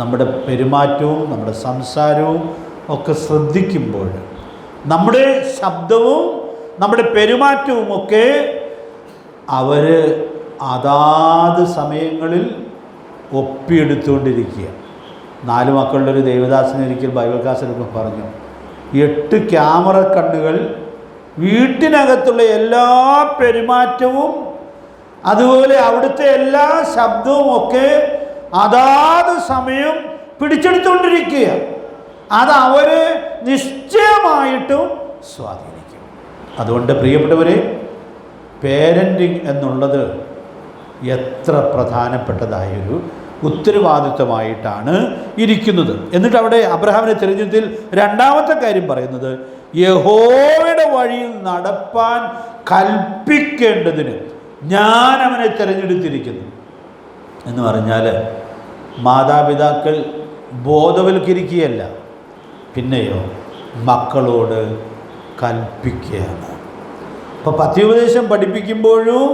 നമ്മുടെ പെരുമാറ്റവും നമ്മുടെ സംസാരവും ഒക്കെ ശ്രദ്ധിക്കുമ്പോൾ നമ്മുടെ ശബ്ദവും നമ്മുടെ പെരുമാറ്റവും ഒക്കെ അവർ അതാത് സമയങ്ങളിൽ ഒപ്പിയെടുത്തുകൊണ്ടിരിക്കുക. 4 മക്കളുടെ ഒരു ദേവദാസനെ ഒരിക്കൽ ബൈബിൾ ക്ലാസ് എടുക്കുമ്പോൾ പറഞ്ഞു, 8 ക്യാമറ കണ്ണുകൾ വീട്ടിനകത്തുള്ള എല്ലാ പെരുമാറ്റവും അതുപോലെ അവിടുത്തെ എല്ലാ ശബ്ദവും ഒക്കെ അതാത് സമയം പിടിച്ചെടുത്തുകൊണ്ടിരിക്കുക. അത് അവരെ നിശ്ചയമായിട്ടും സ്വാധീനിക്കും. അതുകൊണ്ട് പ്രിയപ്പെട്ടവരെ, പേരൻറ്റിങ് എന്നുള്ളത് എത്ര പ്രധാനപ്പെട്ടതായൊരു ഉത്തരവാദിത്വമായിട്ടാണ് ഇരിക്കുന്നത്. എന്നിട്ട് അവിടെ അബ്രഹാമിനെ തിരഞ്ഞെടുത്തതിൽ രണ്ടാമത്തെ കാര്യം പറയുന്നത്, യഹോവയുടെ വഴിയിൽ നടപ്പാൻ കൽപ്പിക്കേണ്ടതിന് ഞാൻ അവനെ തിരഞ്ഞെടുത്തിരിക്കുന്നു എന്ന് പറഞ്ഞാൽ മാതാപിതാക്കൾ ബോധവൽക്കരിക്കുകയല്ല, പിന്നെയോ മക്കളോട് കൽപ്പിക്കുകയാണ്. അപ്പോൾ പത്യോപദേശം പഠിപ്പിക്കുമ്പോഴും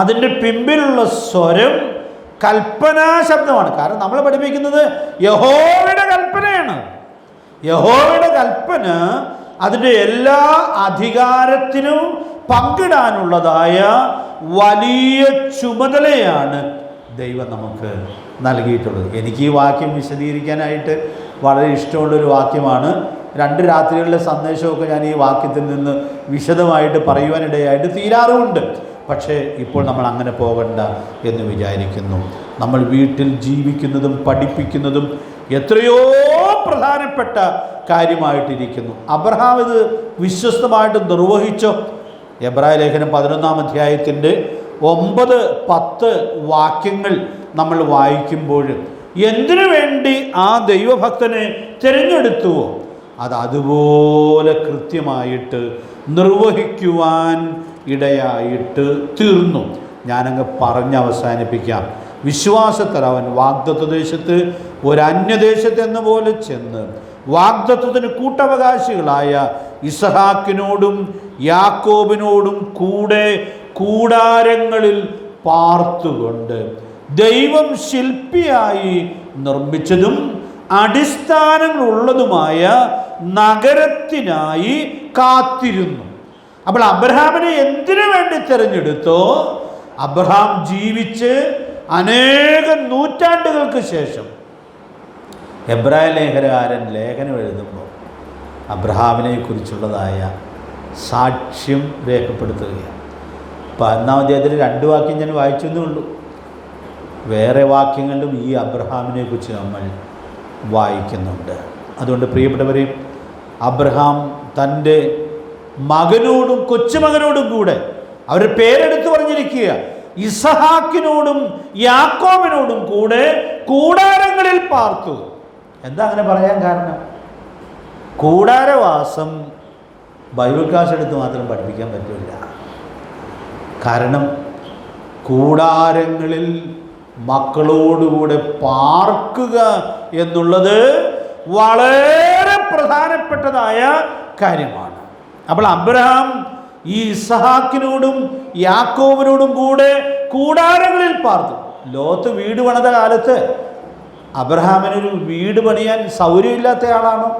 അതിൻ്റെ പിമ്പിലുള്ള സ്വരം കൽപ്പനാ ശബ്ദമാണ്. കാരണം നമ്മൾ പഠിപ്പിക്കുന്നത് യഹോവയുടെ കൽപ്പനയാണ്. യഹോവയുടെ കൽപ്പന അതിൻ്റെ എല്ലാ അധികാരത്തിനും പങ്കിടാനുള്ളതായ വലിയ ചുമതലയാണ് ദൈവം നമുക്ക് നൽകിയിട്ടുള്ളത്. എനിക്ക് ഈ വാക്യം വിശദീകരിക്കാനായിട്ട് വളരെ ഇഷ്ടമുള്ളൊരു വാക്യമാണ്. 2 രാത്രികളിലെ സന്ദേശമൊക്കെ ഞാൻ ഈ വാക്യത്തിൽ നിന്ന് വിശദമായിട്ട് പറയുവാനിടയായിട്ട് തീരാറുമുണ്ട്. പക്ഷേ ഇപ്പോൾ നമ്മൾ അങ്ങനെ പോകണ്ട എന്ന് വിചാരിക്കുന്നു. നമ്മൾ വീട്ടിൽ ജീവിക്കുന്നതും പഠിപ്പിക്കുന്നതും എത്രയോ പ്രധാനപ്പെട്ട കാര്യമായിട്ടിരിക്കുന്നു. അബ്രഹാം ഇത് വിശ്വസ്തമായിട്ട് നിർവഹിച്ചോ? എബ്രായ ലേഖനം 11-ാം അധ്യായത്തിൻ്റെ 9-10 വാക്യങ്ങൾ നമ്മൾ വായിക്കുമ്പോൾ എന്തിനു വേണ്ടി ആ ദൈവഭക്തനെ തിരഞ്ഞെടുത്തുവോ അത് അതുപോലെ കൃത്യമായിട്ട് നിർവഹിക്കുവാൻ ഇടയായിട്ട് തീർന്നു. ഞാനങ്ങ് പറഞ്ഞ് അവസാനിപ്പിക്കാം. വിശ്വാസത്താൽ അവൻ വാഗ്ദത്ത ദേശത്ത് ഒരു അന്യദേശത്തെന്ന പോലെ ചെന്ന് വാഗ്ദത്തത്തിന് കൂട്ടവകാശികളായ ഇസഹാക്കിനോടും യാക്കോബിനോടും കൂടെ കൂടാരങ്ങളിൽ പാർത്തുകൊണ്ട് ദൈവം ശില്പിയായി നിർമ്മിച്ചതും അടിസ്ഥാനങ്ങളുള്ളതുമായ നഗരത്തിനായി കാത്തിരുന്നു. അപ്പോൾ അബ്രഹാമിനെ എന്തിനു വേണ്ടി തിരഞ്ഞെടുത്തോ? അബ്രഹാം ജീവിച്ച് അനേകം നൂറ്റാണ്ടുകൾക്ക് ശേഷം എബ്രായ ലേഖനകാരൻ ലേഖനം എഴുതുമ്പോൾ അബ്രഹാമിനെ കുറിച്ചുള്ളതായ സാക്ഷ്യം രേഖപ്പെടുത്തുകയാണ്. 11-ാം അധ്യായത്തിൽ 2 വാക്യം ഞാൻ വായിച്ചെന്നേ ഉള്ളൂ. വേറെ വാക്യങ്ങളിലും ഈ അബ്രഹാമിനെ കുറിച്ച് നമ്മൾ വായിക്കുന്നുണ്ട്. അതുകൊണ്ട് പ്രിയപ്പെട്ടവരെ, അബ്രഹാം തൻ്റെ മകനോടും കൊച്ചുമകനോടും കൂടെ അവരുടെ പേരെടുത്ത് പറഞ്ഞിരിക്കുക, ഇസഹാക്കിനോടും യാക്കോബിനോടും കൂടെ കൂടാരങ്ങളിൽ പാർത്തു. എന്താ അങ്ങനെ പറയാൻ കാരണം? കൂടാരവാസം ബൈബിൾ ക്ലാസ് എടുത്ത് മാത്രം പഠിപ്പിക്കാൻ പറ്റില്ല. കാരണം കൂടാരങ്ങളിൽ മക്കളോടുകൂടെ പാർക്കുക എന്നുള്ളത് വളരെ പ്രധാനപ്പെട്ടതായ കാര്യമാണ്. അപ്പോൾ അബ്രഹാം ഈ ഇസഹാക്കിനോടും യാക്കോബിനോടും കൂടെ കൂടാരങ്ങളിൽ പാർത്തു. ലോത്ത് വീട് പണിത കാലത്ത് അബ്രഹാമിനൊരു വീട് പണിയാൻ സൗകര്യമില്ലാത്ത ആളാണോ?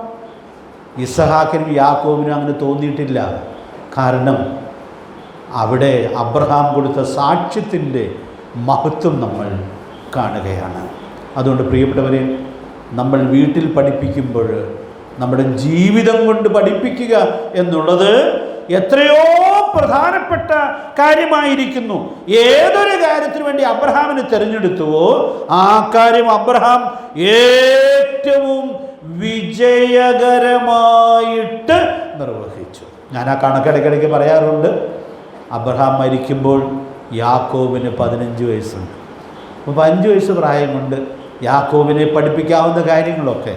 ഇസഹാക്കിനും യാക്കോബിനും അങ്ങനെ തോന്നിയിട്ടില്ല. കാരണം അവിടെ അബ്രഹാം കൊടുത്ത സാക്ഷ്യത്തിൻ്റെ മഹത്വം നമ്മൾ കാണുകയാണ്. അതുകൊണ്ട് പ്രിയപ്പെട്ടവരെ, നമ്മൾ വീട്ടിൽ പഠിപ്പിക്കുമ്പോൾ നമ്മുടെ ജീവിതം കൊണ്ട് പഠിപ്പിക്കുക എന്നുള്ളത് എത്രയോ പ്രധാനപ്പെട്ട കാര്യമായിരിക്കുന്നു. ഏതൊരു കാര്യത്തിനു വേണ്ടി അബ്രഹാമിനെ തിരഞ്ഞെടുത്തുവോ ആ കാര്യം അബ്രഹാം ഏറ്റവും വിജയകരമായിട്ട് നിർവഹിച്ചു. ഞാൻ ആ കണക്കിടയ്ക്കിടയ്ക്ക് പറയാറുണ്ട്. അബ്രഹാം മരിക്കുമ്പോൾ യാക്കോബിന് 15 വയസ്സുണ്ട്. അപ്പോൾ 5 വയസ്സ് പ്രായം കൊണ്ട് യാക്കോബിനെ പഠിപ്പിക്കാവുന്ന കാര്യങ്ങളൊക്കെ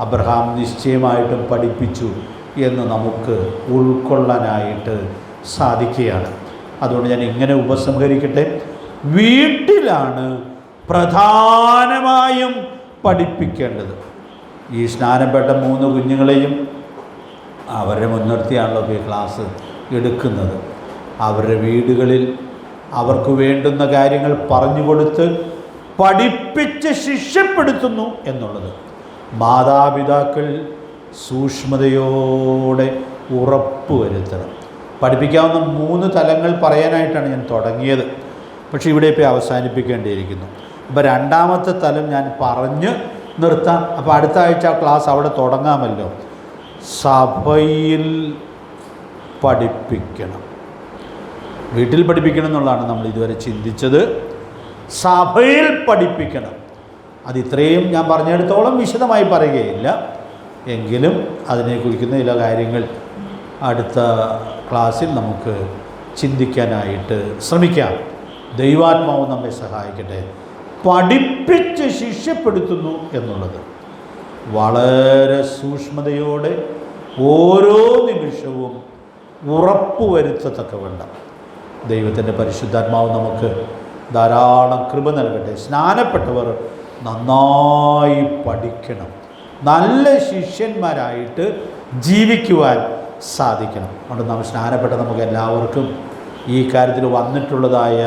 അബ്രഹാം നിശ്ചയമായിട്ടും പഠിപ്പിച്ചു എന്ന് നമുക്ക് ഉൾക്കൊള്ളാനായിട്ട് സാധിക്കുകയാണ്. അതുകൊണ്ട് ഞാൻ ഇങ്ങനെ ഉപസംഹരിക്കട്ടെ. വീട്ടിലാണ് പ്രധാനമായും പഠിപ്പിക്കേണ്ടത്. ഈ സ്നാനപ്പെട്ട 3 കുഞ്ഞുങ്ങളെയും അവരെ മുൻനിർത്തിയാണല്ലോ ഈ ക്ലാസ് എടുക്കുന്നത്. അവരുടെ വീടുകളിൽ അവർക്ക് വേണ്ടുന്ന കാര്യങ്ങൾ പറഞ്ഞു കൊടുത്ത് പഠിപ്പിച്ച് ശിക്ഷപ്പെടുത്തുന്നു എന്നുള്ളത് മാതാപിതാക്കൾ സൂക്ഷ്മതയോടെ ഉറപ്പുവരുത്തണം. പഠിപ്പിക്കാവുന്ന 3 തലങ്ങൾ പറയാനായിട്ടാണ് ഞാൻ തുടങ്ങിയത്, പക്ഷേ ഇവിടെ ഇപ്പോൾ അവസാനിപ്പിക്കേണ്ടിയിരിക്കുന്നു. അപ്പോൾ രണ്ടാമത്തെ തലം ഞാൻ പറഞ്ഞ് നിർത്താം. അപ്പോൾ അടുത്ത ആഴ്ച ക്ലാസ് അവിടെ തുടങ്ങാമല്ലോ. സഭയിൽ പഠിപ്പിക്കണം. വീട്ടിൽ പഠിപ്പിക്കണം എന്നുള്ളതാണ് നമ്മൾ ഇതുവരെ ചിന്തിച്ചത്. സഭയിൽ പഠിപ്പിക്കണം. അത് ഇത്രയും ഞാൻ പറഞ്ഞിടത്തോളം വിശദമായി പറയുകയില്ല, എങ്കിലും അതിനെക്കുറിക്കുന്ന ചില കാര്യങ്ങൾ അടുത്ത ക്ലാസ്സിൽ നമുക്ക് ചിന്തിക്കാനായിട്ട് ശ്രമിക്കാം. ദൈവാത്മാവ് നമ്മെ സഹായിക്കട്ടെ. പഠിപ്പിച്ച് ശിക്ഷപ്പെടുത്തുന്നു എന്നുള്ളത് വളരെ സൂക്ഷ്മതയോടെ ഓരോ നിമിഷവും ഉറപ്പുവരുത്തത്തക്കവണ്ണം ദൈവത്തിൻ്റെ പരിശുദ്ധാത്മാവ് നമുക്ക് ധാരാളം കൃപ നൽകട്ടെ. സ്നാനപ്പെട്ടവർ നന്നായി പഠിക്കണം, നല്ല ശിഷ്യന്മാരായിട്ട് ജീവിക്കുവാൻ സാധിക്കണം. അതുകൊണ്ട് നാം സ്നാനപ്പെട്ട നമുക്ക് എല്ലാവർക്കും ഈ കാര്യത്തിൽ വന്നിട്ടുള്ളതായ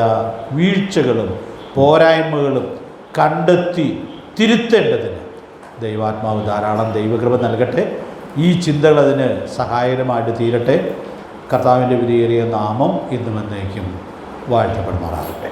വീഴ്ചകളും പോരായ്മകളും കണ്ടെത്തി തിരുത്തേണ്ടതിന് ദൈവാത്മാവ് ധാരാളം ദൈവകൃപ നൽകട്ടെ. ഈ ചിന്തകൾ അതിന് സഹായകരമായിട്ട് തീരട്ടെ. കർത്താവിൻ്റെ വിലയേറിയ നാമം ഇന്നും എന്നേക്കും വാഴ്ത്തപ്പെടുമാറാകട്ടെ.